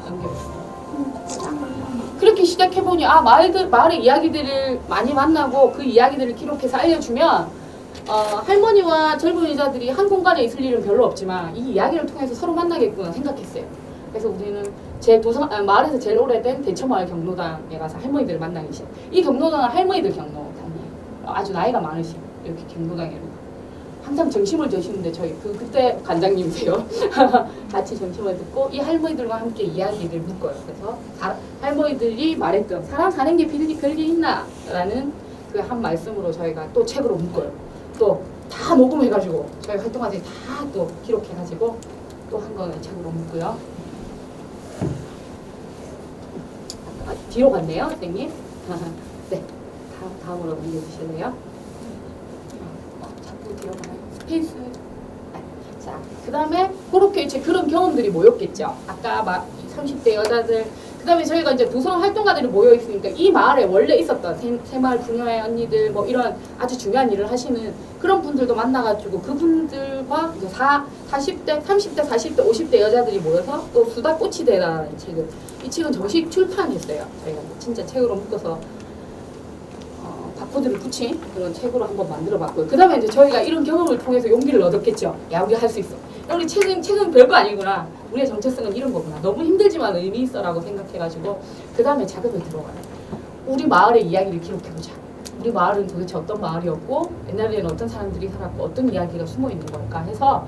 그렇게 시작해보니 마을의 이야기들을 많이 만나고 그 이야기들을 기록해서 알려주면 할머니와 젊은 여자들이 한 공간에 있을 일은 별로 없지만 이 이야기를 통해서 서로 만나겠구나 생각했어요. 그래서 우리는 마을에서 제일 오래된 대처마을 경로당에 가서 할머니들을 만나기 시작. 이 경로당은 할머니들 경로당이에요. 아주 나이가 많으신 이렇게 경로당이에요. 항상 점심을 드시는데 저희 그때 관장님이세요. 같이 점심을 듣고 이 할머니들과 함께 이야기를 묶어요. 그래서 할머니들이 말했던 사람 사는 게 별게 있나? 라는 그 한 말씀으로 저희가 또 책으로 묶어요. 또 다 녹음해가지고 저희 활동가들이 다 또 기록해가지고 또 한 권의 책으로 묶고요. 뒤로 갔네요, 선생님. 네, 다음으로 넘겨주실래요? 자꾸 뒤로 가요. 스페이스. 자, 그 다음에 그렇게 이제 그런 경험들이 모였겠죠. 아까 30대 여자들. 그 다음에 저희가 이제 도서관 활동가들이 모여 있으니까 이 마을에 원래 있었던 새마을 부녀의 언니들 뭐 이런 아주 중요한 일을 하시는 그런 분들도 만나가지고 그분들과 이제 30대, 40대, 50대 여자들이 모여서 또 수다꽃이 되라는 책을 이 책은 정식 출판했어요. 저희가 진짜 책으로 묶어서 바코드를 붙인 그런 책으로 한번 만들어봤고요. 그 다음에 이제 저희가 이런 경험을 통해서 용기를 얻었겠죠. 야, 우리 할 수 있어. 우리 책은 별거 아니구나. 우리의 정체성은 이런 거구나. 너무 힘들지만 의미 있어라고 생각해가지고 그 다음에 작업을 들어가요. 우리 마을의 이야기를 기록해보자. 우리 마을은 도대체 어떤 마을이었고 옛날에는 어떤 사람들이 살았고 어떤 이야기가 숨어 있는 걸까 해서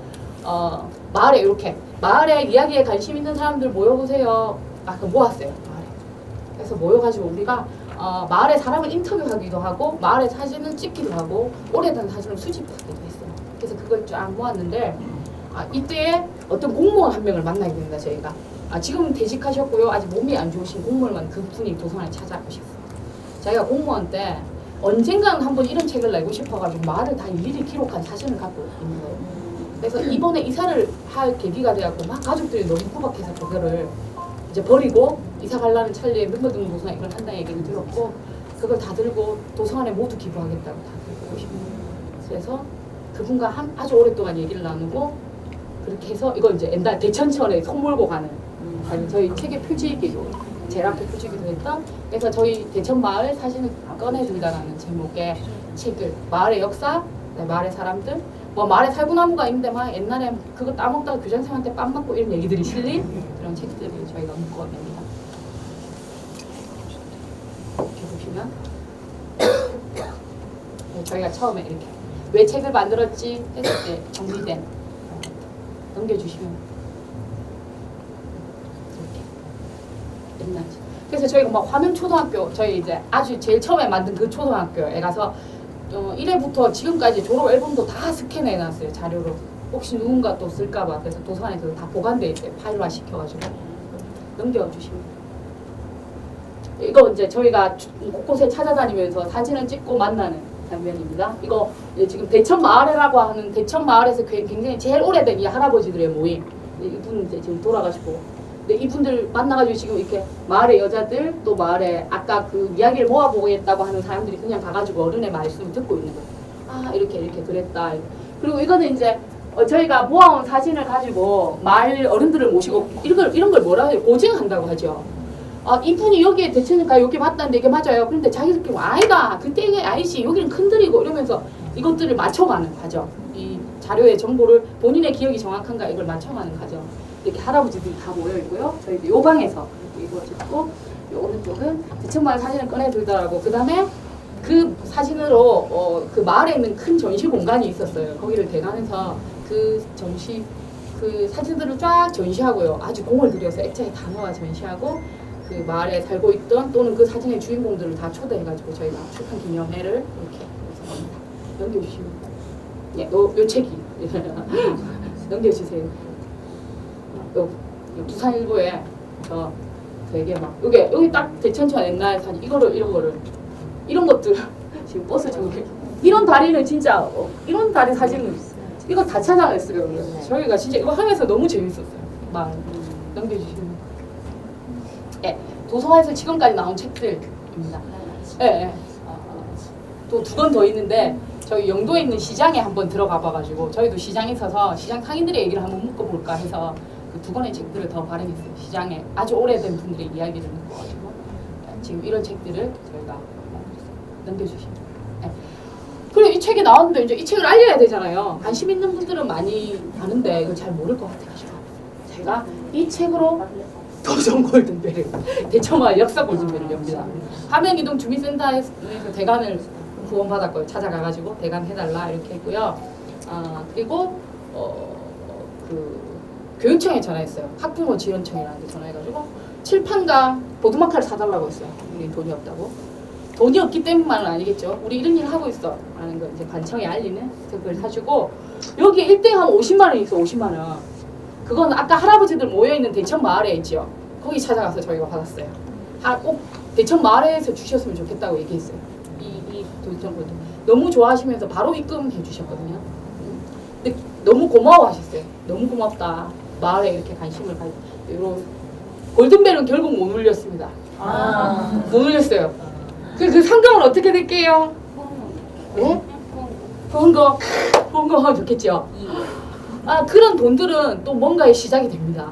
마을에 이렇게 마을의 이야기에 관심 있는 사람들 모여보세요. 모았어요. 마을에. 그래서 모여가지고 우리가 마을의 사람을 인터뷰하기도 하고 마을의 사진을 찍기도 하고 오래된 사진을 수집하기도 했어요. 그래서 그걸 쫙 모았는데 이때 어떤 공무원 한 명을 만나게 됩니다. 저희가 지금 퇴직하셨고요. 아직 몸이 안 좋으신 공무원 그분이 도서관에 찾아오셨어요. 자기가 공무원 때 언젠가는 한번 이런 책을 내고 싶어가지고 마을을 다 일일이 기록한 사진을 갖고 있는 거예요. 그래서 이번에 이사를 할 계기가 돼갖고 막 가족들이 너무 구박해서 그거를 이제 버리고 이사 가려는 찰리에 멤버들 도서관 이걸 한다는 얘기를 들었고 그걸 다 들고 도서관에 모두 기부하겠다고 다 들고 오시고 그래서 그분과 아주 오랫동안 얘기를 나누고 그렇게 해서 이거 이제 옛날 대천천에 손 몰고 가는 저희 책의 표지이기도 제일 앞에 표지기도 했던 그래서 저희 대천마을 사진을 꺼내준다라는 제목의 책을 마을의 역사, 마을의 사람들 뭐 마을에 살구나무가 있는데 막 옛날에 그거 따먹다가 교장선생한테 뺨 맞고 이런 얘기들이 실린 그런 책들을 저희가 묶어냅니다. 이렇게 보시면 저희가 처음에 이렇게 왜 책을 만들었지 했을 때 정리된 넘겨주시면 옛날. 그래서 저희가 막 화면 초등학교 저희 이제 아주 제일 처음에 만든 그 초등학교에 가서 1회부터 지금까지 졸업 앨범도 다 스캔해 놨어요. 자료로. 혹시 누군가 또 쓸까봐. 그래서 도서관에서 다 보관돼 있어요. 파일화 시켜가지고. 넘겨주시면. 이거 이제 저희가 곳곳에 찾아다니면서 사진을 찍고 만나는 장면입니다. 이거 지금 대천 마을이라고 하는 대천 마을에서 굉장히 제일 오래된 이 할아버지들의 모임. 이분 이제 지금 돌아가시고. 근데 이분들 만나가지고 지금 이렇게 마을의 여자들 또 마을에 아까 그 이야기를 모아보겠다고 하는 사람들이 그냥 가가지고 어른의 말씀을 듣고 있는 거예요. 아 이렇게 그랬다. 그리고 이거는 이제 저희가 모아온 사진을 가지고 마을 어른들을 모시고 이런 걸 뭐라 해요? 고증한다고 하죠. 아 이분이 여기에 대체니까 여기 맞다는데 이게 맞아요. 그런데 자기들끼리 아니다. 그때 이게 아니지. 여기는 큰들이고 이러면서 이것들을 맞춰가는 과정. 이 자료의 정보를 본인의 기억이 정확한가 이걸 맞춰가는 과정. 이렇게 할아버지들이 다 모여 있고요. 저희 요 방에서 이거 찍고 요 오른쪽은 대천마을 사진을 꺼내 들더라고. 그 다음에 그 사진으로 그 마을에 있는 큰 전시 공간이 있었어요. 거기를 대관해서 그 사진들을 쫙 전시하고요. 아주 공을 들여서 액자에 담아와 전시하고 그 마을에 살고 있던 또는 그 사진의 주인공들을 다 초대해가지고 저희가 출판 기념회를 이렇게 해서 합니다. 넘겨주시면 예, 요 책이 넘겨주세요. 요 부산일보에 되게 막 여기 딱 대천천 옛날 사진 이런 것들 지금 버스 저기 이런 다리는 진짜 이런 다리 사진은 이거 다 찾아냈어요. 저희가 진짜 이거 하면서 너무 재밌었어요. 막 넘겨주시면 예, 도서관에서 지금까지 나온 책들입니다. 예. 또 2권 더 있는데 저희 영도에 있는 시장에 한번 들어가 봐가지고 저희도 시장에 있어서 시장 상인들의 얘기를 한번 묶어볼까 해서 그 2권의 책들을 더 발행했어요. 시장에 아주 오래된 분들의 이야기를 묶어가지고 지금 이런 책들을 저희가 넘겨주시면 네. 그리고 이 책이 나왔는데 이제 이 책을 알려야 되잖아요. 관심 있는 분들은 많이 아는데 이걸 잘 모를 것 같아가지고 제가 이 책으로 도전 골든벨을 대천마을 역사 골든벨을 엽니다. 함양이동 주민센터에서 대관을 구원받았고요. 찾아가가지고 대관 해달라 이렇게 했고요. 그리고 그 교육청에 전화했어요. 학부모 지원청이라는 데 전화해가지고 칠판과 보드마카를 사달라고 했어요. 우리 돈이 없다고. 돈이 없기 때문만은 아니겠죠. 우리 이런 일 하고 있어 라는 걸 이제 관청에 알리는 그걸 사주고 여기 1등 하면 50만 원 있어. 50만 원. 그건 아까 할아버지들 모여있는 대천 마을에 있죠. 거기 찾아가서 저희가 받았어요. 꼭 대천 마을에서 주셨으면 좋겠다고 얘기했어요. 이 도전권도 너무 좋아하시면서 바로 입금해 주셨거든요. 근데 너무 고마워하셨어요. 너무 고맙다. 마을에 이렇게 관심을 가지고 골든벨은 결국 못 울렸습니다. 못 울렸어요. 그 상금은 어떻게 될게요? 네? 본거 하면 좋겠죠. 그런 돈들은 또 뭔가의 시작이 됩니다.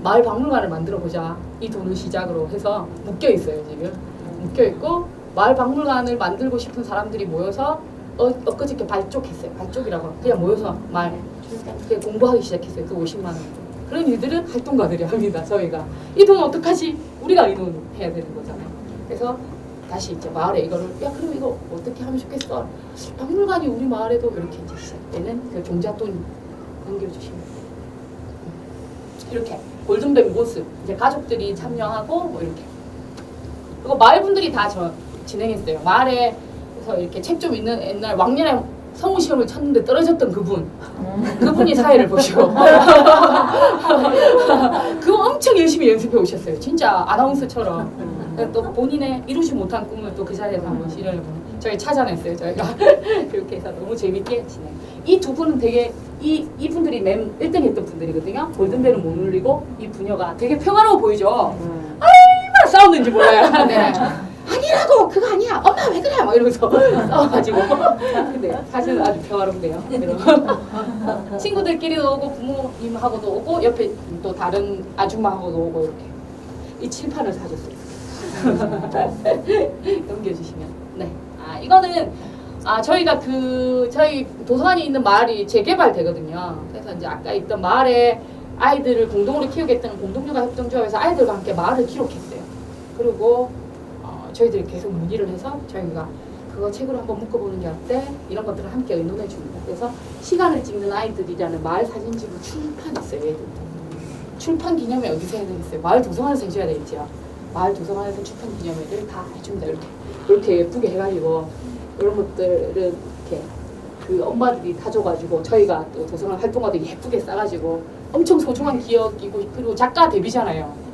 마을 박물관을 만들어 보자. 이 돈을 시작으로 해서 묶여 있어요. 지금 묶여 있고 마을 박물관을 만들고 싶은 사람들이 모여서 엊그저께 발족했어요. 발족이라고 그냥 모여서 그냥 공부하기 시작했어요. 그 50만 원. 그런 일들은 활동가들이 합니다. 저희가 이 돈 어떡하지? 우리가 이 돈 해야 되는 거잖아요. 그래서 다시 이제 마을에 이거를 그럼 이거 어떻게 하면 좋겠어? 박물관이 우리 마을에도 이렇게 이제 시작되는 그 종잣돈 넘겨주시면 이렇게 골든벨 모습 이제 가족들이 참여하고 뭐 이렇게 그리고 마을 분들이 다 진행했어요. 마을에서 이렇게 책 좀 있는 옛날 왕년에 성우 시험을 쳤는데 떨어졌던 그분이 사회를 보시고 그거 엄청 열심히 연습해 오셨어요. 진짜 아나운서처럼. 또 본인의 이루지 못한 꿈을 또 그 자리에서 한번 실현해보는 저희 찾아냈어요. 저희가 그렇게 해서 너무 재밌게 진행. 이 2분은 되게 이분들이 맨 1등 했던 분들이거든요. 골든벨은 못 눌리고 이 부녀가 되게 평화로워 보이죠. 얼마나 싸웠는지 몰라요. 네. 아니라고 그거 아니야. 엄마 왜 그래? 막 이러면서 싸워가지고. 근데 사실은 아주 평화롭네요. 친구들끼리도 오고 부모님하고도 오고 옆에 또 다른 아줌마하고도 오고 이렇게 이 칠판을 사줬어요. 넘겨주시면 네. 이거는 저희가 저희 도서관이 있는 마을이 재개발되거든요. 그래서 이제 아까 있던 마을에 아이들을 공동으로 키우겠다는 공동육아 협동조합에서 아이들과 함께 마을을 기록했어요. 그리고 저희들이 계속 문의를 해서 저희가 그거 책으로 한번 묶어보는 게 어때? 이런 것들을 함께 의논해 줍니다. 그래서 시간을 찍는 아이들이라는 마을 사진집을 출판했어요. 애들도. 출판 기념회 어디서 해야 되겠어요? 마을 도서관에서 해줘야 되겠죠. 마을 도서관에서 출판 기념회를 다 해줍니다. 이렇게 예쁘게 해가지고 이런 것들은 이렇게 그 엄마들이 타줘가지고 저희가 또 도서관 활동가도 예쁘게 싸가지고 엄청 소중한 기억이고 그리고 작가 데뷔잖아요.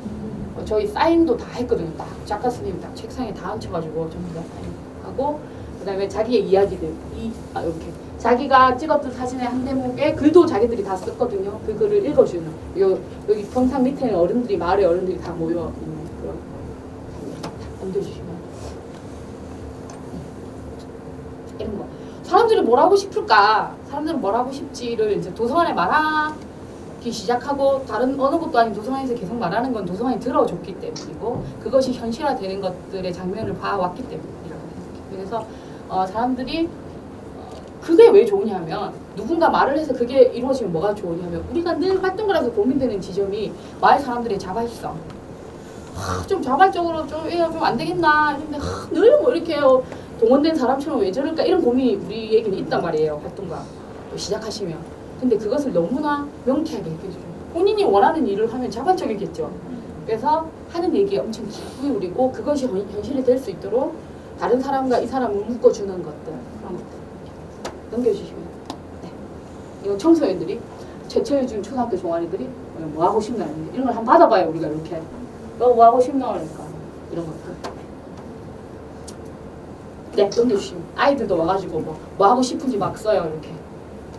저희 사인도 다 했거든요. 딱 작가 선생님 딱 책상에 다 앉혀가지고 전부 다 사인하고 그다음에 자기의 이야기들 이렇게 자기가 찍었던 사진의 한 대목에 글도 자기들이 다 썼거든요. 그 글을 읽어주는 여기 평상 밑에는 어른들이 마을의 어른들이 다 모여 있는 그런 옮겨주시면 이런 거. 사람들이 뭘 하고 싶을까? 사람들은 뭘 하고 싶지를 이제 도서관에 말하기 시작하고 다른 어느 것도 아닌 도서관에서 계속 말하는 건 도서관이 들어줬기 때문이고 그것이 현실화되는 것들의 장면을 봐왔기 때문이라고 생각해요. 그래서 사람들이 그게 왜 좋으냐면 누군가 말을 해서 그게 이루어지면 뭐가 좋으냐면 우리가 늘 활동가라서 고민되는 지점이 마을 사람들의 자발성. 좀 자발적으로 좀 안 되겠나 근데 늘 뭐 이렇게 동원된 사람처럼 왜 저럴까 이런 고민이 우리에게는 있단 말이에요. 활동가 시작하시면. 근데 그것을 너무나 명쾌하게 얘기해줘요. 본인이 원하는 일을 하면 자발적이겠죠. 그래서 하는 얘기에 엄청 기울이고 그것이 현실이 될 수 있도록 다른 사람과 이 사람을 묶어주는 것들 그런 것들 넘겨주시면 네. 이거 청소년들이 최초해준 초등학교 동아리들이 뭐 하고 싶나 이런 걸 한번 받아봐요. 우리가 이렇게 뭐 하고 싶나 그러니까 이런 것들 네 넘겨주시면 아이들도 와가지고 뭐 하고 싶은지 막 써요. 이렇게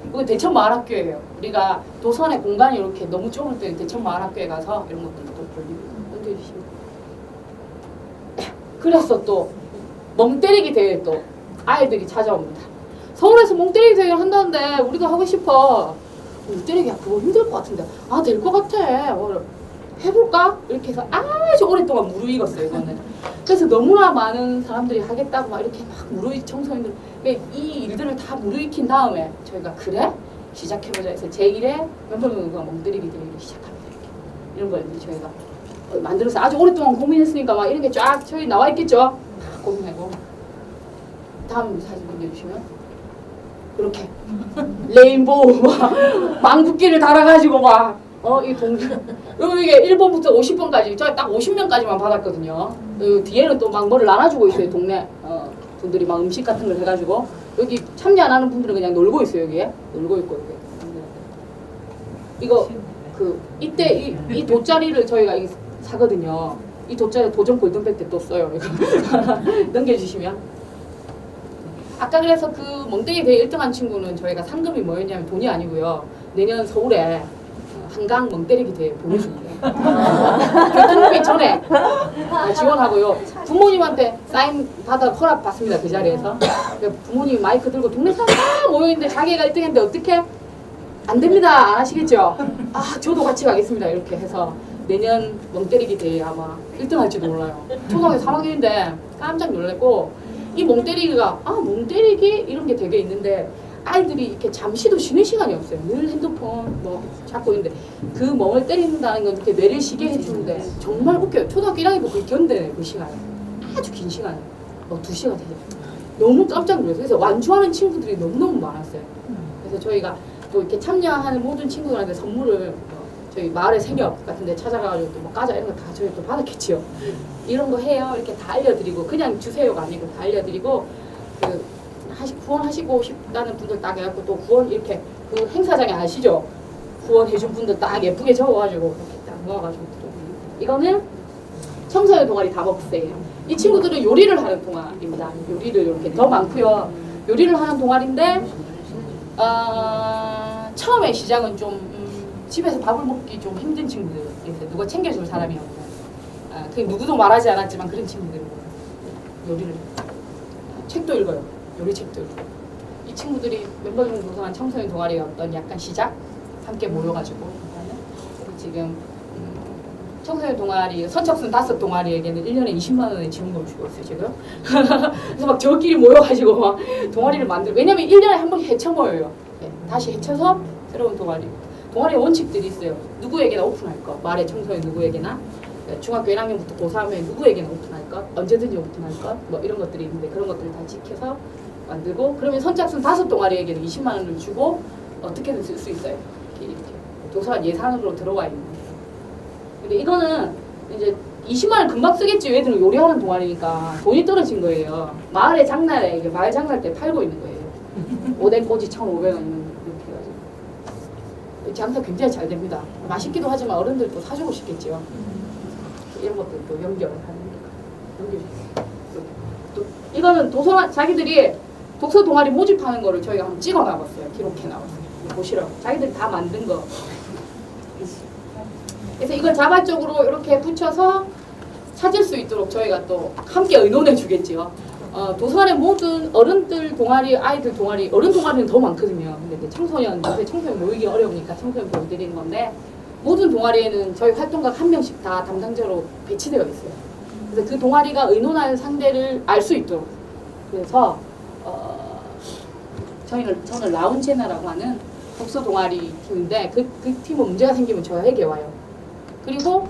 이거 대천마을학교예요. 우리가 도서관의 공간이 이렇게 너무 좁을 때는 대천마을학교에 가서 이런 것들도 돌리고 넘겨주시면 네. 그래서 또 멍 때리기 대회 또 아이들이 찾아옵니다. 서울에서 멍 때리기 대회 한다는데 우리도 하고 싶어. 멍 때리기야 그거 힘들 것 같은데 될 것 같아. 해볼까? 이렇게 해서 아주 오랫동안 무르익었어요. 이거는. 그래서 너무나 많은 사람들이 하겠다고 막 이렇게 막 무르익 청소년들 이 일들을 다 무르익힌 다음에 저희가 그래? 시작해보자 해서 제1회 멤버가 멍 때리기 대회를 시작합니다. 이런 걸 이제 저희가 만들어서 아주 오랫동안 고민했으니까 막 이런 게 쫙 저희 나와 있겠죠? 고민하고 다음 사진 보여주시면 이렇게 레인보우 막 망국기를 달아가지고 막 이 동주 그리고 이게 1번부터 50번까지 저희 딱 50명까지만 받았거든요. 뒤에는 또 막 뭐를 나눠주고 있어요. 동네 분들이 막 음식 같은 걸 해가지고 여기 참여 안 하는 분들은 그냥 놀고 있어요. 여기에 놀고 있고 여기. 이거 이때 이 돗자리를 저희가 사거든요. 이 돗자리 도전 골든벨 때 또 써요. 이거 넘겨주시면 아까 그래서 그 멍때기 대회 1등한 친구는 저희가 상금이 뭐였냐면 돈이 아니고요. 내년 서울에 한강 멍때리기 대회 보내줍니다. 교통비 전에 지원하고요. 부모님한테 사인 받아 허락 받습니다. 그 자리에서. 부모님이 마이크 들고 동네 사람 다 모여있는데 자기가 1등 했는데 어떻게? 안 됩니다. 안 하시겠죠? 저도 같이 가겠습니다. 이렇게 해서 내년 멍때리기 대회 아마 1등 할지도 몰라요. 초등학교 3학년인데 깜짝 놀랐고 이 멍때리기가 멍때리기 이런 게 되게 있는데 아이들이 이렇게 잠시도 쉬는 시간이 없어요. 늘 핸드폰 잡고 있는데 그 멍을 때린다는 건 이렇게 뇌를 쉬게 해주는데 정말 웃겨요. 초등학교 1학년도 그걸 견뎌내요. 그 시간 아주 긴 시간 2시간 되죠. 너무 깜짝 놀랐어요. 그래서 완주하는 친구들이 너무너무 많았어요. 그래서 저희가 또 이렇게 참여하는 모든 친구들한테 선물을 저희 마을의 생협 같은 데 찾아가가지고 또 뭐 과자 이런 거 다 저희 또 받았겠지요. 이런 거 해요. 이렇게 다 알려드리고 그냥 주세요가 아니고 다 알려드리고 후원하시고 싶다는 분들 딱 해갖고 또 후원 이렇게 그 행사장에 아시죠? 후원해준 분들 딱 예쁘게 적어가지고 이렇게 딱 모아가지고 또 이거는 청소년 동아리 답업세예요. 이 친구들은 요리를 하는 동아리입니다. 요리를 이렇게 더 많고요. 요리를 하는 동아리인데 처음에 시작은 좀 집에서 밥을 먹기 좀 힘든 친구들이었어요. 누가 챙겨줄 사람이 없고 그 누구도 말하지 않았지만 그런 친구들이고 요리를 책도 읽어요. 요리책도 읽고 이 친구들이 멤버중 구성한 청소년 동아리의 어떤 약간 시작 함께 모여가지고 지금 청소년 동아리 선착순 5 동아리에게는 1년에 20만 원의 지원금을 주고 있어요 지금. 그래서 막 저끼리 모여가지고 막 동아리를 만들고 왜냐면 1년에 한 번씩 해쳐 모여요. 네, 다시 해쳐서 새로운 동아리 원칙들이 있어요. 누구에게나 오픈할 것 말의 청소년 누구에게나 중학교 1학년부터 고3에 누구에게나 오픈할 것 언제든지 오픈할 것 뭐 이런 것들이 있는데 그런 것들을 다 지켜서 만들고 그러면 선착순 5 동아리에게는 20만 원을 주고 어떻게든 쓸 수 있어요. 이렇게 도서관 예산으로 들어와 있는 근데 이거는 이제 20만 원 금방 쓰겠지. 얘들은 요리하는 동아리니까 돈이 떨어진 거예요. 마을에 장날에 이게 마을 장날 때 팔고 있는 거예요. 오뎅 꼬지 1,500원 이렇게 해가지고 장사 굉장히 잘 됩니다. 맛있기도 하지만 어른들도 사주고 싶겠지요. 이런 것도 또 연결하는 연결. 또 이거는 도서 자기들이 독서 동아리 모집하는 거를 저희가 한번 찍어 놔봤어요. 기록해 놔봤어요. 보시라고. 자기들이 다 만든 거. 그래서 이걸 자발적으로 이렇게 붙여서 찾을 수 있도록 저희가 또 함께 의논해 주겠지요. 도서관의 모든 어른들 동아리, 아이들 동아리, 어른 동아리는 더 많거든요. 근데 이제 청소년, 요새 청소년 모이기 어려우니까 청소년 보여드리는 건데 모든 동아리에는 저희 활동가 한 명씩 다 담당자로 배치되어 있어요. 그래서 그 동아리가 의논할 상대를 알 수 있도록. 그래서 저는 라운제나라고 하는 독서 동아리 팀인데 그 팀은 문제가 생기면 저에게 와요. 그리고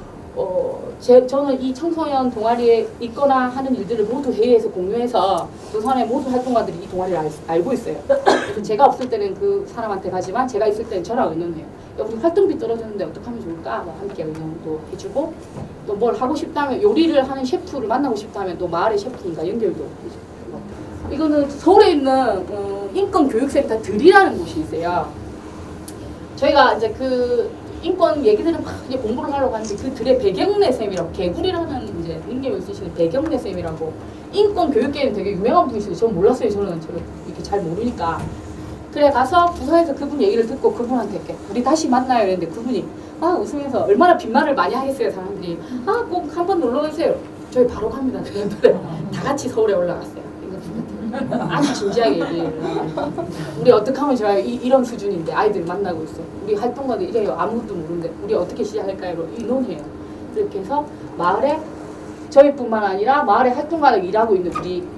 저는 이 청소년 동아리에 있거나 하는 일들을 모두 회의에서 공유해서 도서관의 모든 활동가들이 이 동아리를 알고 있어요. 그래서 제가 없을 때는 그 사람한테 가지만 제가 있을 때는 저랑 의논해요. 우리 활동비 떨어졌는데 어떻게 하면 좋을까? 뭐 함께 의논도 해주고 또 뭘 하고 싶다면 요리를 하는 셰프를 만나고 싶다면 또 마을의 셰프인가 연결도 해주고. 이거는 서울에 있는 인권교육센터 들이라는 곳이 있어요. 저희가 이제 그 인권 얘기들은 막 이제 공부를 하려고 하는데 그 들의 배경래 쌤이라고 개구리라는 이제 닉네임을 쓰시는 배경래 쌤이라고 인권 교육계에는 되게 유명한 분이시죠. 전 몰랐어요. 저는 이렇게 잘 모르니까. 그래 가서 부서에서 그분 얘기를 듣고 그분한테 이렇게 우리 다시 만나요 이랬는데 그분이 웃으면서 얼마나 빈말을 많이 하겠어요 사람들이. 꼭 한번 놀러 오세요. 저희 바로 갑니다. 그랬는데 다 같이 서울에 올라갔어요. 아주 진지하게 얘기해요. 우리 어떻게 하면 좋아요? 이런 수준인데 아이들 만나고 있어. 우리 활동가들 이래요. 아무것도 모르는데 우리 어떻게 시작할까요? 의논해요. 이렇게 해서 마을에 저희뿐만 아니라 마을에 활동가들 일하고 있는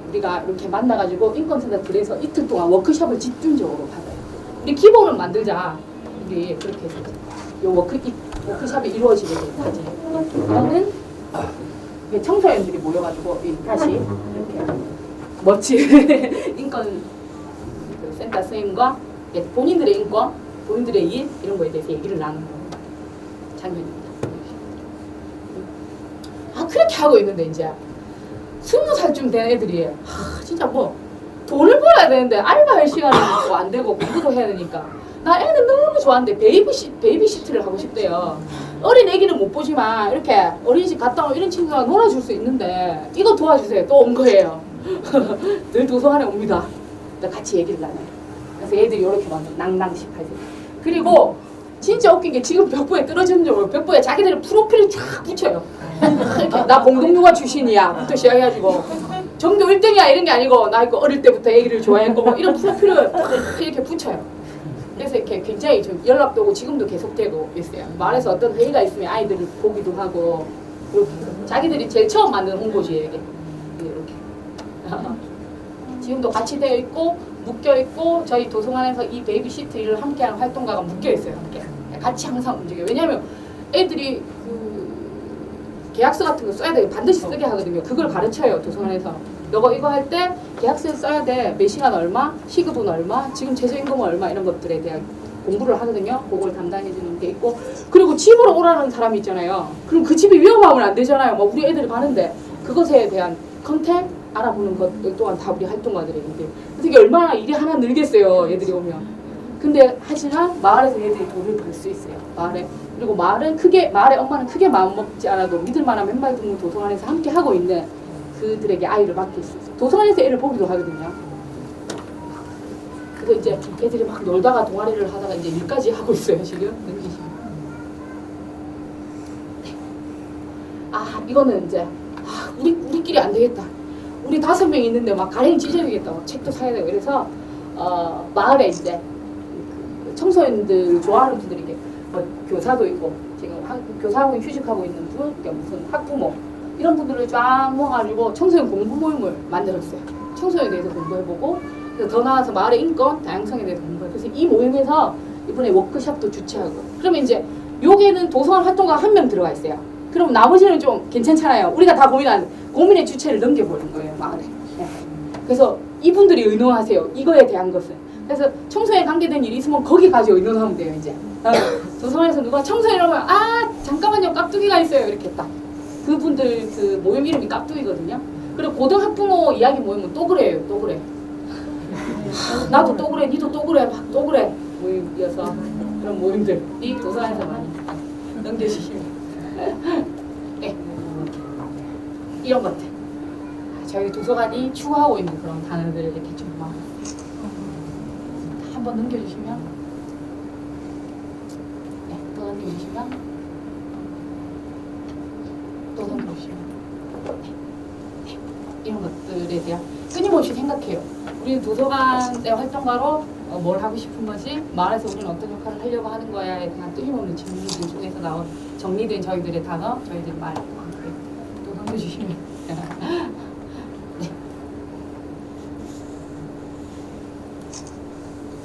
우리가 이렇게 만나가지고 인권센터 들에서 이틀 동안 워크숍을 집중적으로 받아요. 우리 기본은 만들자. 우리 그렇게 해서 요 워크숍이 이루어지게 되까지 저는 청소년들이 모여가지고 다시 이렇게 멋진 인권 센터 선생님과 본인들의 인권, 본인들의 일 이런 거에 대해서 얘기를 나누는 장면입니다. 그렇게 하고 있는데 이제 20살쯤 된 애들이 진짜 뭐 돈을 벌어야 되는데 알바할 시간이 또 안 되고 공부도 해야 되니까 나 애는 너무 좋아하는데 베이비시트를 하고 싶대요. 어린 애기는 못 보지만 이렇게 어린이집 갔다 오면 이런 친구가 놀아줄 수 있는데 이거 도와주세요. 또 온 거예요. 늘 도서관에 옵니다. 같이 얘기를 나눠요. 그래서 애들이 이렇게 만들어 낭낭 18세. 그리고 진짜 웃긴 게 지금 벽보에 떨어지는 줄 알고 벽보에 자기들의 프로필을 쫙 붙여요. 이렇게 나 공동육아 출신이야 부터 시작해가지고 전교 1등이야 이런 게 아니고 나 이거 어릴 때부터 애기를 좋아했고 뭐 이런 프로필을 이렇게 붙여요. 그래서 이렇게 굉장히 좀 연락도 오고 지금도 계속되고 있어요. 마을에서 어떤 회의가 있으면 아이들을 보기도 하고 이렇게 자기들이 제일 처음 만든 홍보지예요 이게. 이렇게 지금도 같이 되어 있고 묶여 있고 저희 도서관에서 이 베이비시트 일을 함께하는 활동가가 묶여 있어요. 함께 같이 항상 움직여요. 왜냐하면 애들이 그 계약서 같은 거 써야 돼. 반드시 쓰게 하거든요. 그걸 가르쳐요 도서관에서. 너가 이거 할 때 계약서에 써야 돼. 몇 시간 얼마, 시급은 얼마, 지금 최저임금은 얼마 이런 것들에 대한 공부를 하거든요. 그걸 담당해 주는 게 있고 그리고 집으로 오라는 사람이 있잖아요. 그럼 그 집이 위험하면 안 되잖아요. 뭐 우리 애들이 가는데 그것에 대한 컨택 알아보는 것 또한 다 우리 활동가들에게 그래서 이게 얼마나 일이 하나 늘겠어요. 애들이 오면. 근데 하지만 마을에서 애들이 돈을 벌 수 있어요. 마을에. 그리고 마을의 엄마는 크게 마음먹지 않아도 믿을만한 맨발 동물 도서관에서 함께 하고 있는 그들에게 아이를 맡길 수 있어요. 도서관에서 애를 보기도 하거든요. 그래서 이제 애들이 막 놀다가 동아리를 하다가 이제 일까지 하고 있어요. 지금. 이거는 이제 우리끼리 안 되겠다. 우리 5명 있는데 막 가랭이 찢어야겠다. 막 책도 사야 되고 그래서 마을에 이제 청소년들 좋아하는 분들이 이제 교사도 있고 지금 교사학원 휴직하고 있는 분, 무슨 학부모 이런 분들을 쫙 모아가지고 청소년 공부 모임을 만들었어요. 청소년에 대해서 공부해보고 그래서 더 나아가서 마을의 인권, 다양성에 대해서 공부해요. 그래서 이 모임에서 이번에 워크숍도 주최하고 그러면 이제 여기에는 도서관 활동가 1명 들어가 있어요. 그럼 나머지는 좀 괜찮잖아요. 우리가 다 고민의 주체를 넘겨보는 거예요, 마을에. 네. 그래서 이분들이 의논하세요. 이거에 대한 것은. 그래서 청소에 관계된 일이 있으면 거기 가서 의논하면 돼요, 이제. 도서관에서 누가 청소해놓으면 아 잠깐만요 깍두기가 있어요 이렇게 딱 그분들 그 모임 이름이 깍두기거든요. 그리고 고등학부모 이야기 모이면 또 그래요 또 그래. 나도 또 그래 니도 또 그래 막 또 그래 모임이어서 그런 모임들이 도서관에서 많이 넘겨주시면 네. 이런 것들 저희 도서관이 추구하고 있는 그런 단어들을 이렇게 좀 막 한번 넘겨주시면 네, 또 넘겨주시면 또 넘겨주시면 네. 네. 이런 것들에 대한 끊임없이 생각해요. 우리는 도서관의 활동가로 뭘 하고 싶은 거지? 마을에서 우리는 어떤 역할을 하려고 하는 거야에 대한 끊임없는 질문들 중에서 나온 정리된 저희들의 단어, 저희들의 말 또 넘겨주시면 네.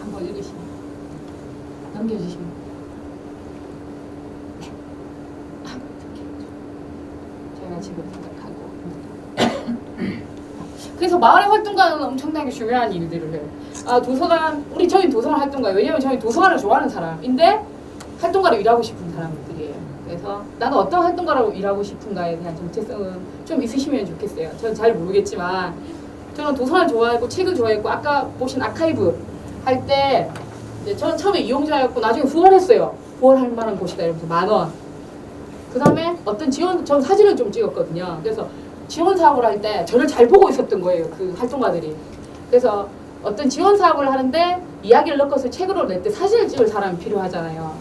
한번 읽으시면 넘겨주시면 네. 저희가 지금 생각하고 그래서 마을의 활동가는 엄청나게 중요한 일들을 해요. 아 도서관 저희 도서관 활동가예요. 왜냐면 저희 도서관을 좋아하는 사람인데 활동가로 일하고 싶은 사람들이에요. 그래서 나는 어떤 활동가로 일하고 싶은가에 대한 정체성은 좀 있으시면 좋겠어요. 저는 잘 모르겠지만 저는 도서관을 좋아했고 책을 좋아했고 아까 보신 아카이브 할 때 저는 처음에 이용자였고 나중에 후원했어요. 후원할 만한 곳이다 이러면서 10,000원. 그 다음에 어떤 지원, 전 사진을 좀 찍었거든요. 그래서 지원 사업을 할 때 저를 잘 보고 있었던 거예요. 그 활동가들이. 그래서 어떤 지원 사업을 하는데 이야기를 넣어서 책으로 낼 때 사진을 찍을 사람이 필요하잖아요.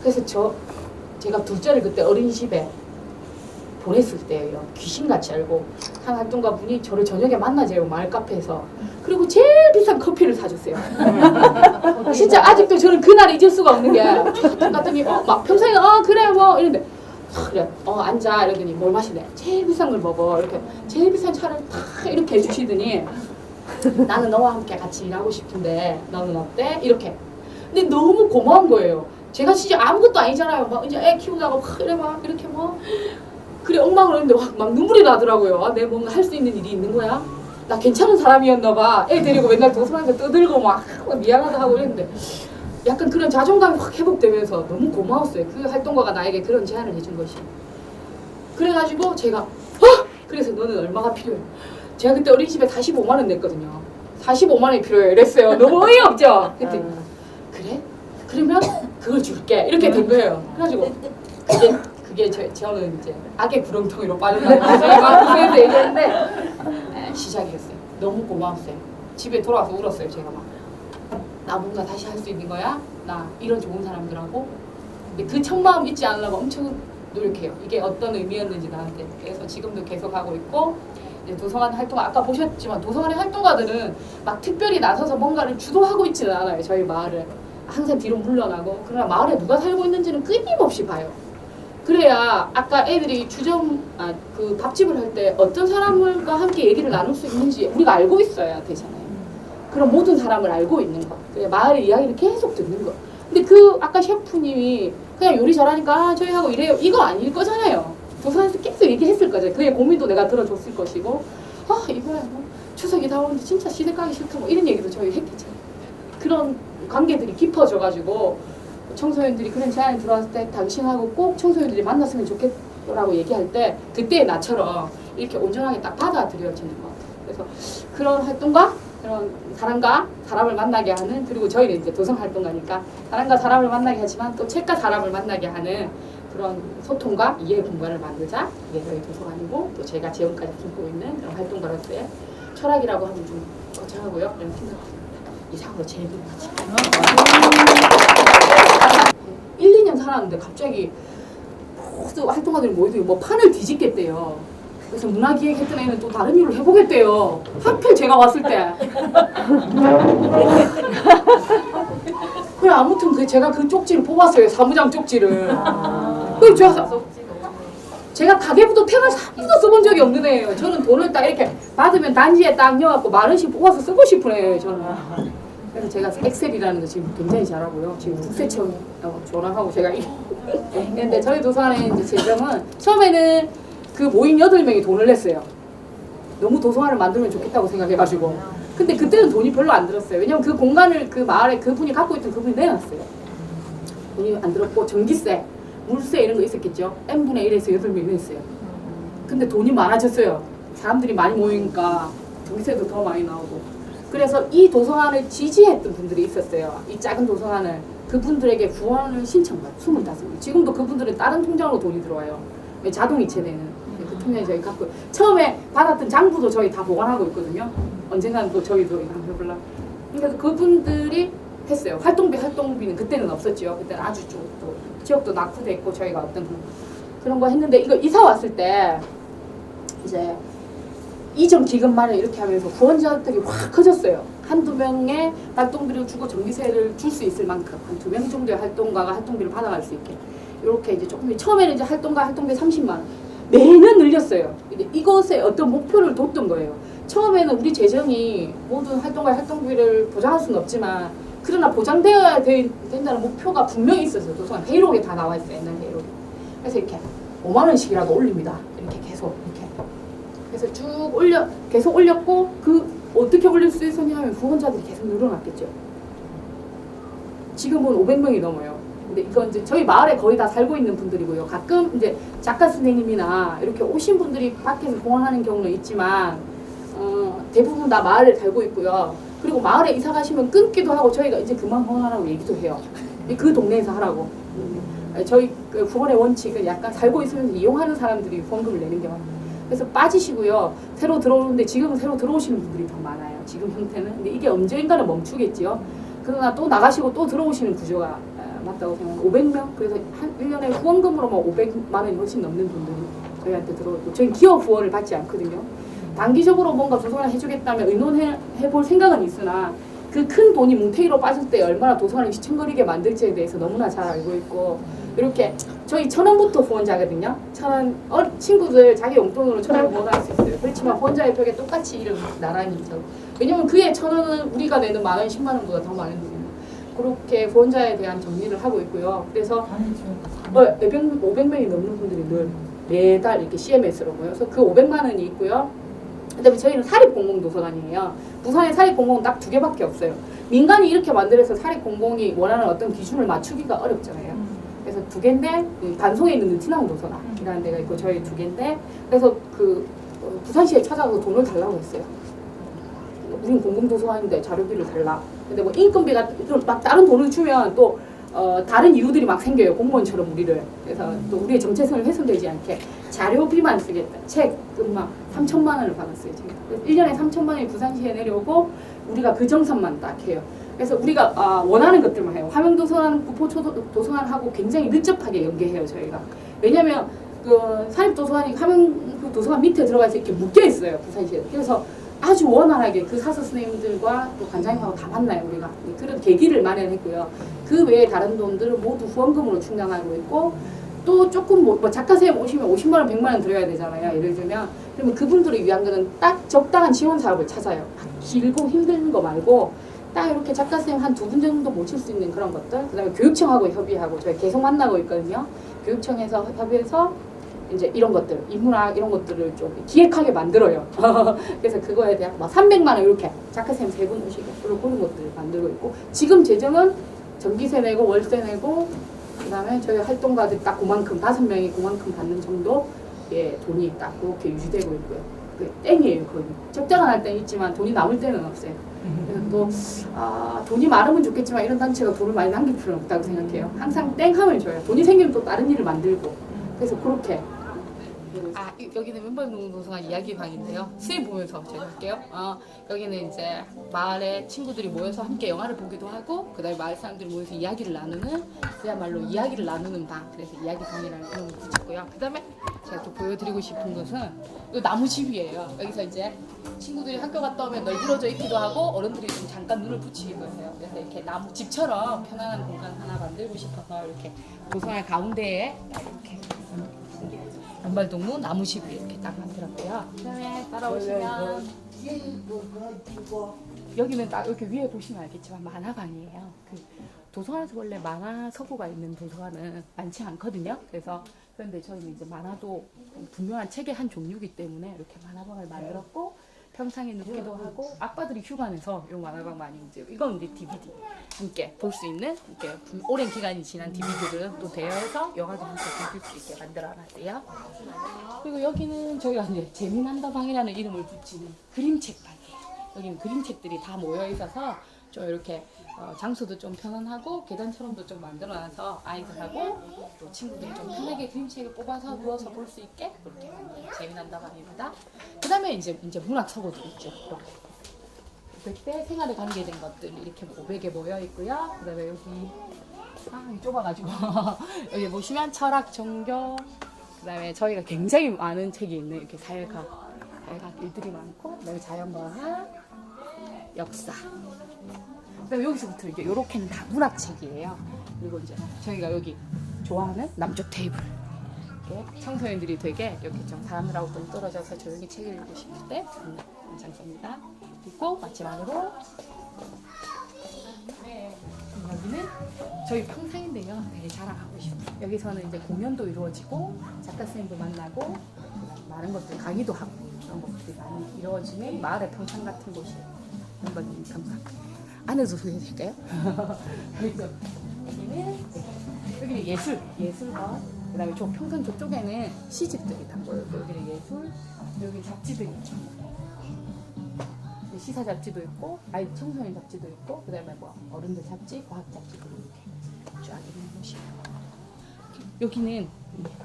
그래서 제가 둘째를 그때 어린이집에 보냈을 때예요. 귀신같이 알고 한 활동가 분이 저를 저녁에 만나재요. 마을 카페에서. 그리고 제일 비싼 커피를 사줬어요. 진짜 아직도 저는 그날 잊을 수가 없는 게 갔더니 막 평소에 그래 뭐 이런데 그래 앉아 이러더니 뭘 마시래 제일 비싼 걸 먹어 이렇게 제일 비싼 차를 다 이렇게 해주시더니 나는 너와 함께 같이 일하고 싶은데 너는 어때? 이렇게 근데 너무 고마운 거예요. 제가 진짜 아무것도 아니잖아요. 막 이제 애 키우다가 막 이래 막 이렇게 뭐 그래 엉망을 했는데 막 눈물이 나더라고요. 내가 뭔가 할 수 있는 일이 있는 거야? 나 괜찮은 사람이었나 봐. 애 데리고 맨날 도서관에서 떠들고 막 미안하다 하고 이랬는데 약간 그런 자존감이 확 회복되면서 너무 고마웠어요. 그 활동가가 나에게 그런 제안을 해준 것이. 그래가지고 제가 그래서 너는 얼마가 필요해? 제가 그때 어린이집에 45만 원 냈거든요. 45만 원이 필요해 이랬어요. 너무 어이없죠? 그랬더니 그래? 그러면 그걸 줄게 이렇게 된 거예요. 그래가지고 그게 저는 이제 악의 구렁텅이로 빠져나가서 제가 그래서 얘기했는데 시작이었어요. 너무 고마웠어요. 집에 돌아와서 울었어요. 제가 막 나 뭔가 다시 할 수 있는 거야? 나 이런 좋은 사람들하고 근데 그 첫 마음 잊지 않으려고 엄청 노력해요. 이게 어떤 의미였는지 나한테. 그래서 지금도 계속 하고 있고 이제 도서관 활동가 아까 보셨지만 도서관의 활동가들은 막 특별히 나서서 뭔가를 주도하고 있지는 않아요. 저희 마을을 항상 뒤로 물러나고 그러나 마을에 누가 살고 있는지는 끊임없이 봐요. 그래야 아까 애들이 그 밥집을 할 때 어떤 사람과 함께 얘기를 나눌 수 있는지 우리가 알고 있어야 되잖아요. 그런 모든 사람을 알고 있는 거. 그래 마을의 이야기를 계속 듣는 거. 근데 그 아까 셰프님이 그냥 요리 잘하니까 저희 하고 이래요. 이거 아닐 거잖아요. 도서관에서 계속 얘기했을 거죠. 그의 고민도 내가 들어줬을 것이고 이거야 뭐 추석이 다오는데 진짜 시댁 가기 싫다 뭐 이런 얘기도 저희 했겠죠. 그런 관계들이 깊어져가지고 청소년들이 그런 제안이 들어왔을 때 당신하고 꼭 청소년들이 만났으면 좋겠다라고 얘기할 때 그때의 나처럼 이렇게 온전하게 딱 받아들여지는 것 같아요. 그래서 그런 활동과 그런 사람과 사람을 만나게 하는 그리고 저희는 이제 도성 활동가니까 사람과 사람을 만나게 하지만 또 책과 사람을 만나게 하는 그런 소통과 이해 공간을 만들자. 이게 저희 도서관이고 또 제가 지금까지 품고 있는 그런 활동가로서의 철학이라고 하면 좀 거창하고요. 이런 생각입니다. 이상으로 제 얘기는 마치 1, 2년 살았는데 갑자기 모두 활동가들이 모이더니 뭐 판을 뒤집겠대요. 그래서 문화기획했던 애는 또 다른 일을 해보겠대요. 하필 제가 왔을 때. 그래 아무튼 제가 그 쪽지를 뽑았어요. 사무장 쪽지를. 그래서 제가 가계부도 태어난 사람도 써본 적이 없는 애예요. 저는 돈을 딱 이렇게 받으면 단지에 딱 넣어갖고 10,000원씩 뽑아서 쓰고 싶은 애예요. 저는. 그래서 제가 엑셀이라는 거 지금 굉장히 잘하고요. 지금 국세청 전화하고 제가 근데 저희 도서관의 이제 재정은 처음에는 그 모임 8명이 돈을 냈어요. 너무 도서관을 만들면 좋겠다고 생각해가지고. 근데 그때는 돈이 별로 안 들었어요. 왜냐면 그 공간을 그 마을에 그분이 갖고 있던 그분이 내놨어요. 돈이 안 들었고 전기세, 물세 이런 거 있었겠죠. n분의 1에서 8배 이랬어요. 근데 돈이 많아졌어요. 사람들이 많이 모이니까 전기세도 더 많이 나오고. 그래서 이 도서관을 지지했던 분들이 있었어요. 이 작은 도서관을. 그분들에게 구원을 신청받아요. 25명. 지금도 그분들은 다른 통장으로 돈이 들어와요. 자동 이체되는 그 통장이 저희 갖고. 처음에 받았던 장부도 저희 다 보관하고 있거든요. 언젠가는 또 저희도 이거 한번 해볼라. 그러니까 그분들이 했어요. 활동비는 그때는 없었죠. 그때는 아주 또 지역도 낙후됐고 저희가 어떤 그런 거 했는데 이거 이사 왔을 때 이제 이전 기금 마련 이렇게 하면서 후원자들이 확 커졌어요. 한두 명의 활동비를 주고 전기세를 줄 수 있을 만큼 한 2명 정도의 활동가가 활동비를 받아갈 수 있게 이렇게 이제 조금 처음에는 이제 활동비 30만 원 매년 늘렸어요. 근데 이것에 어떤 목표를 뒀던 거예요. 처음에는 우리 재정이 모든 활동가의 활동비를 보장할 수는 없지만 그러나 보장되어야 된다는 목표가 분명히 있었어요. 도서관 회의록에 다 나와 있어요. 옛날 회의록에. 그래서 이렇게 5만 원씩이라도 올립니다. 이렇게 계속 이렇게. 그래서 계속 올렸고 어떻게 올릴 수 있었냐면 후원자들이 계속 늘어났겠죠. 지금은 500명이 넘어요. 근데 이건 이제 저희 마을에 거의 다 살고 있는 분들이고요. 가끔 이제 작가 선생님이나 이렇게 오신 분들이 밖에서 공헌하는 경우는 있지만 대부분 다 마을에 살고 있고요. 그리고 마을에 이사 가시면 끊기도 하고 저희가 이제 그만 공헌하라고 얘기도 해요. 그 동네에서 하라고. 저희 그 후원의 원칙은 약간 살고 있으면서 이용하는 사람들이 후원금을 내는 게 많아요. 그래서 빠지시고요. 새로 들어오는데 지금은 새로 들어오시는 분들이 더 많아요. 지금 형태는. 근데 이게 언젠가는 멈추겠지요. 그러나 또 나가시고 또 들어오시는 구조가 맞다고 생각해요. 500명? 그래서 한 1년에 후원금으로 뭐 500만 원이 훨씬 넘는 분들이 저희한테 들어오고 저희는 기업 후원을 받지 않거든요. 단기적으로 뭔가 도서관을 해주겠다면 의논해볼 생각은 있으나 그 큰 돈이 뭉태기로 빠질 때 얼마나 도서관을 시청거리게 만들지에 대해서 너무나 잘 알고 있고 이렇게 저희 1,000원부터 후원자거든요. 1,000원 친구들 자기 용돈으로 1,000원 후원할 수 있어요. 그렇지만 후원자협회에 똑같이 이름 나란히 있죠. 왜냐면 그의 1,000원은 우리가 내는 10,000원, 10만 원보다 더 많은 돈이에요. 그렇게 후원자에 대한 정리를 하고 있고요. 그래서 500명이 넘는 분들이 늘 매달 이렇게 CMS로 모여서 그 500만 원이 있고요. 그다음에 저희는 사립공공도서관이에요. 부산에 사립공공은 딱 2개밖에 없어요. 민간이 이렇게 만들어서 사립공공이 원하는 어떤 기준을 맞추기가 어렵잖아요. 그래서 2개인데 반송에 있는 느티나무 도서관이라는 데가 있고 저희 2개인데 그래서 부산시에 찾아가서 돈을 달라고 했어요. 우린 공공도서관인데 자료비를 달라. 근데 뭐 인건비가 막 다른 돈을 주면 또 다른 이유들이 막 생겨요. 공무원처럼 우리를. 그래서 또 우리의 정체성을 훼손되지 않게 자료비만 쓰겠다. 책금만 3천만 원을 받았어요. 제가. 1년에 3천만 원이 부산시에 내려오고 우리가 그 정산만 딱 해요. 그래서 우리가 원하는 것들만 해요. 화명도서관, 구포도서관하고 굉장히 밀접하게 연계해요. 저희가. 왜냐면 그 사립도서관이 화명도서관 밑에 들어가서 이렇게 묶여 있어요. 부산시에. 그래서 아주 원활하게 그 사서 선생님들과 또 관장님하고 다 만나요. 우리가. 그런 계기를 마련했고요. 그 외에 다른 돈들은 모두 후원금으로 충당하고 있고 또 조금 뭐 작가 선생님 오시면 50만 원, 100만 원 드려야 되잖아요. 예를 들면. 그러면 그분들을 위한 거는 딱 적당한 지원 사업을 찾아요. 길고 힘든 거 말고 딱 이렇게 작가 선생님 한 2분 정도 모실 수 있는 그런 것들. 그다음에 교육청하고 협의하고 저희 계속 만나고 있거든요. 교육청에서 협의해서 이제 이런 것들, 인문학 이런 것들을 좀 기획하게 만들어요. 그래서 그거에 대한 막 300만 원 이렇게 작가 선생님 3분 오시게 그런 것들을 만들고 있고 지금 재정은 전기세 내고 월세 내고 그다음에 저희 활동가들 딱 그만큼 5명이 그만큼 받는 정도의 돈이 딱 그렇게 유지되고 있고요. 그 땡이에요. 거의 적자가 날 때는 있지만 돈이 남을 때는 없어요. 그래서 또 돈이 많으면 좋겠지만 이런 단체가 돈을 많이 남길 필요는 없다고 생각해요. 항상 땡 하면 좋아요. 돈이 생기면 또 다른 일을 만들고 그래서 그렇게 여기는 멤버농도서관 이야기방인데요. 스님 보면서 제가 할게요. 여기는 이제 마을에 친구들이 모여서 함께 영화를 보기도 하고 그다음에 마을 사람들이 모여서 이야기를 나누는 그야말로 이야기를 나누는 방. 그래서 이야기방이라는 이름을 붙였고요. 그다음에 제가 또 보여드리고 싶은 것은 이 나무집이에요. 여기서 이제 친구들이 학교 갔다 오면 널브러져 있기도 하고 어른들이 좀 잠깐 눈을 붙이기도 해요. 그래서 이렇게 나무집처럼 편안한 공간 하나 만들고 싶어서 이렇게 도서관 가운데에 이렇게 연발동무 나무집 이렇게 딱 만들었고요. 그다음에 따라오시면 여기는 딱 이렇게 위에 보시면 알겠지만 만화방이에요. 그 도서관에서 원래 만화 서고가 있는 도서관은 많지 않거든요. 그런데 저희는 이제 만화도 분명한 책의 한 종류이기 때문에 이렇게 만화방을 만들었고 평상에 놓기도 하고 아빠들이 휴가 내서 요 만화방 많이 이제 이건 이제 DVD 함께 볼 수 있는 이렇게 오랜 기간이 지난 DVD를 또 대여해서 여가도 함께 보실 수 있게 만들어놨어요. 그리고 여기는 저희가 이제 재미난다 방이라는 이름을 붙이는 그림책 방이에요. 여기는 그림책들이 다 모여 있어서 좀 이렇게 장소도 좀 편안하고 계단처럼도 좀 만들어놔서 아이들하고 또 친구들이 좀 편하게 그림책을 뽑아서 누워서 볼 수 있게 그렇게 재미난다 방입니다. 그 다음에 이제 문학 서고들 있죠. 이렇게. 그때 생활에 관계된 것들 이렇게 500개 모여 있고요. 그 다음에 여기 좁아가지고 여기 보시면 철학, 종교, 그 다음에 저희가 굉장히 많은 책이 있는 이렇게 사회학 일들이 많고, 그 다음에 자연과학, 역사. 그다음에 여기서부터 이제 요렇게는 다 문학책이에요. 그리고 이제 저희가 여기 좋아하는 남쪽 테이블. 이렇게 청소년들이 되게 이렇게 좀 사람들하고 좀 떨어져서 조용히 책을 읽고 싶을 때 장소입니다. 그리고 마지막으로 여기는 저희 평상인데요. 되게 자랑하고 싶어요. 여기서는 이제 공연도 이루어지고 작가 선생님도 만나고 많은 것들 강의도 하고 그런 것들이 많이 이루어지는 마을의 평상 같은 곳이에요. 한번 평상. 안에서 소개해드릴까요? 그래서 여기는 예술관. 그 다음에 저 평상 저쪽에는 시집들이 다 보여요. 여기는 예술, 여기 잡지들이 있죠. 시사 잡지도 있고, 아이 청소년 잡지도 있고, 그 다음에 뭐 어른들 잡지, 과학 잡지도 이렇게 쫙 있는 곳이에요.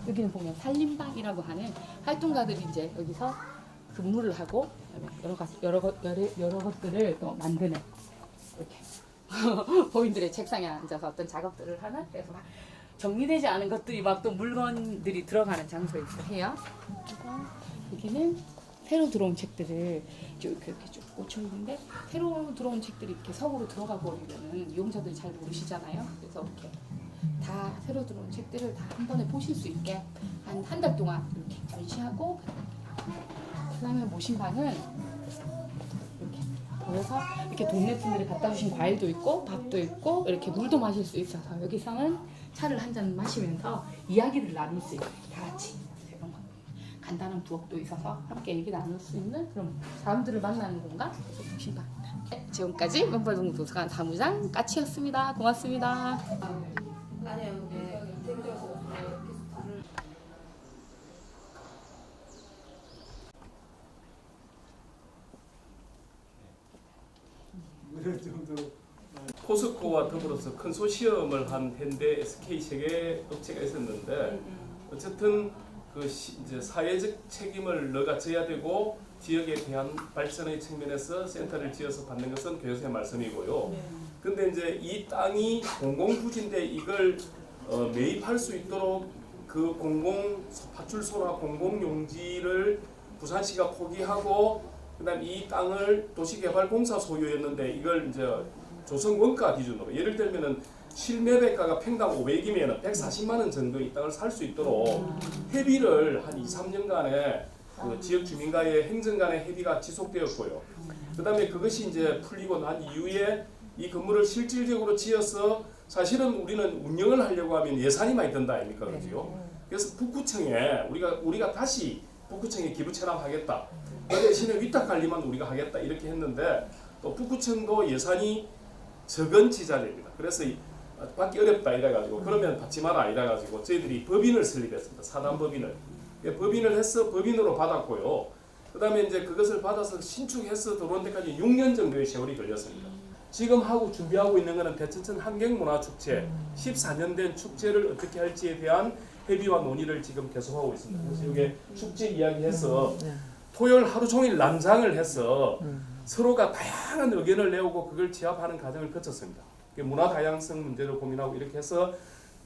여기는 보면 살림방이라고 하는 활동가들이 이제 여기서 근무를 하고, 여러 것들을 또 만드는 이렇게 범인들의 책상에 앉아서 어떤 작업들을 하는, 그래서 막 정리되지 않은 것들이 막 또 물건들이 들어가는 장소이기도 해요. 그래서 여기는 새로 들어온 책들을 이렇게 쭉 꽂혀 있는데, 새로 들어온 책들이 이렇게 석으로 들어가 버리면은 이용자들이 잘 모르시잖아요. 그래서 이렇게 다 새로 들어온 책들을 다 한 번에 보실 수 있게 한 달 동안 이렇게 전시하고, 그다음에 모신방은 이렇게 보여서 이렇게 동네 분들이 갖다 주신 과일도 있고 밥도 있고 이렇게 물도 마실 수 있어서 여기서는 차를 한 잔 마시면서 이야기를 나눌 수 있어요. 다 같이 이런 거 간단한 부엌도 있어서 함께 얘기 나눌 수 있는 그런 사람들을 만나는 공간 모신방입니다. 네, 지금까지 면발동 도서관 사무장 까치였습니다. 고맙습니다. 아니요, 포스코와 더불어서 컨소시엄을 한 현대 SK 세계 업체가 있었는데, 어쨌든 이제 사회적 책임을 너가 져야 되고 지역에 대한 발전의 측면에서 센터를 지어서 받는 것은 교수의 말씀이고요. 근데 이제 이 땅이 공공부지인데 이걸 매입할 수 있도록 그 공공 파출소나 공공용지를 부산시가 포기하고, 그다음 이 땅을 도시개발공사 소유였는데 이걸 이제 조성 원가 기준으로, 예를 들면은 실매매가가 평당 500이면 140만 원 정도 이 땅을 살 수 있도록 협의를 한 2, 3년간의 그 지역 주민과의 행정 간의 협의가 지속되었고요. 그다음에 그것이 이제 풀리고 난 이후에 이 건물을 실질적으로 지어서, 사실은 우리는 운영을 하려고 하면 예산이 많이 든다 아닙니까, 그렇죠? 그래서 북구청에 우리가 다시 북구청에 기부 체납하겠다. 그 대신에 위탁 관리만 우리가 하겠다 이렇게 했는데, 또 북구청도 예산이 적은 지자체입니다. 그래서 받기 어렵다 이래가지고 그러면 받지 마라 이래가지고 저희들이 법인을 설립했습니다. 사단법인을. 법인을 해서 법인으로 받았고요. 그 다음에 이제 그것을 받아서 신축해서 들어온 데까지 6년 정도의 세월이 걸렸습니다. 지금 준비하고 있는 것은 대천천 환경문화축제 14년 된 축제를 어떻게 할지에 대한 협의와 논의를 지금 계속하고 있습니다. 그래서 이게 축제 이야기해서 토요일 하루 종일 난장을 해서 서로가 다양한 의견을 내오고 그걸 취합하는 과정을 거쳤습니다. 문화 다양성 문제를 고민하고 이렇게 해서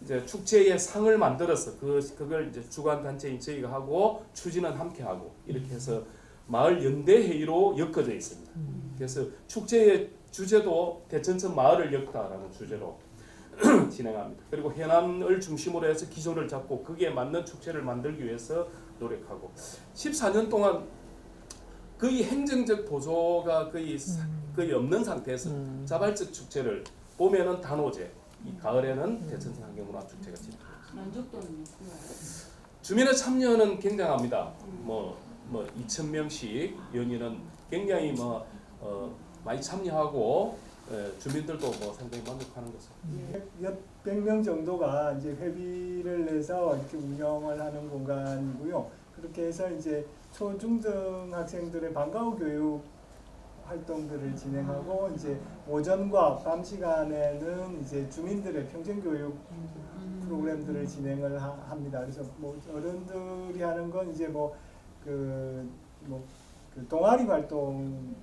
이제 축제의 상을 만들어서 그걸 이제 주관 단체인 저희가 하고 추진은 함께 하고 이렇게 해서 마을 연대 회의로 엮어져 있습니다. 그래서 축제의 주제도 대천천 마을을 엮다라는 주제로 진행합니다. 그리고 해남을 중심으로 해서 기조를 잡고 거기에 맞는 축제를 만들기 위해서 노력하고, 14년 동안 거의 행정적 보조가 거의 없는 상태에서 자발적 축제를 봄에는 단오제, 이 가을에는 대천천 환경문화축제가 진행됩니다. 만족도는 주민의 참여는 굉장합니다. 뭐 뭐 2,000명씩 연인은 굉장히 많이 참여하고 주민들도 뭐 상당히 만족하는 것입니다. 몇 명 정도가 이제 회비를 내서 이렇게 운영을 하는 공간이고요. 그렇게 해서 이제 초, 중등 학생들의 방과후 교육 활동들을 진행하고 이제 오전과 밤 시간에는 이제 주민들의 평생 교육 프로그램들을 진행을 합니다. 그래서 뭐 어른들이 하는 건 이제 그 동아리 활동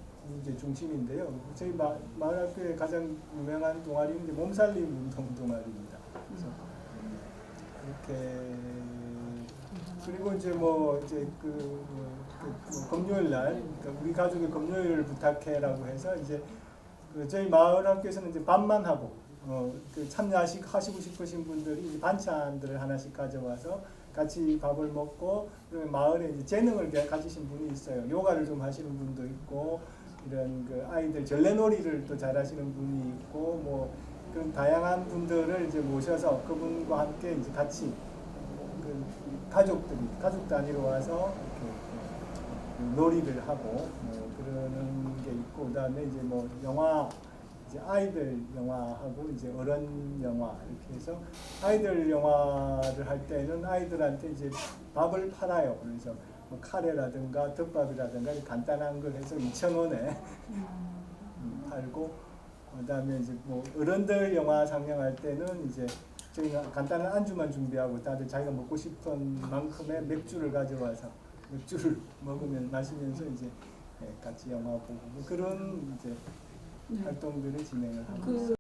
이제 중심인데요. 저희 마을학교의 가장 유명한 동아리인데 몸살림 운동 동아리입니다. 그래서 이렇게 그리고 이제 금요일 날 그러니까 우리 가족의 금요일을 부탁해라고 해서 이제 저희 마을학교에서는 이제 밥만 하고 참여하시고 싶으신 분들이 이제 반찬들을 하나씩 가져와서 같이 밥을 먹고 그러면 마을에 이제 재능을 가지신 분이 있어요. 요가를 좀 하시는 분도 있고 이런 그 아이들 전래놀이를 또 잘하시는 분이 있고 뭐 그런 다양한 분들을 이제 모셔서 그분과 함께 이제 같이 가족 단위로 와서 이렇게 놀이를 하고 그러는 게 있고 그다음에 이제 영화 이제 아이들 영화하고 이제 어른 영화 이렇게 해서 아이들 영화를 할 때는 아이들한테 이제 밥을 팔아요. 그래서 카레라든가 덮밥이라든가 간단한 걸 해서 2,000원에 팔고 그다음에 이제 어른들 영화 상영할 때는 이제 저희가 간단한 안주만 준비하고 다들 자기가 먹고 싶은 만큼의 맥주를 가져와서 맥주를 마시면서 이제 같이 영화 보고 그런 이제 활동들을 진행을 합니다.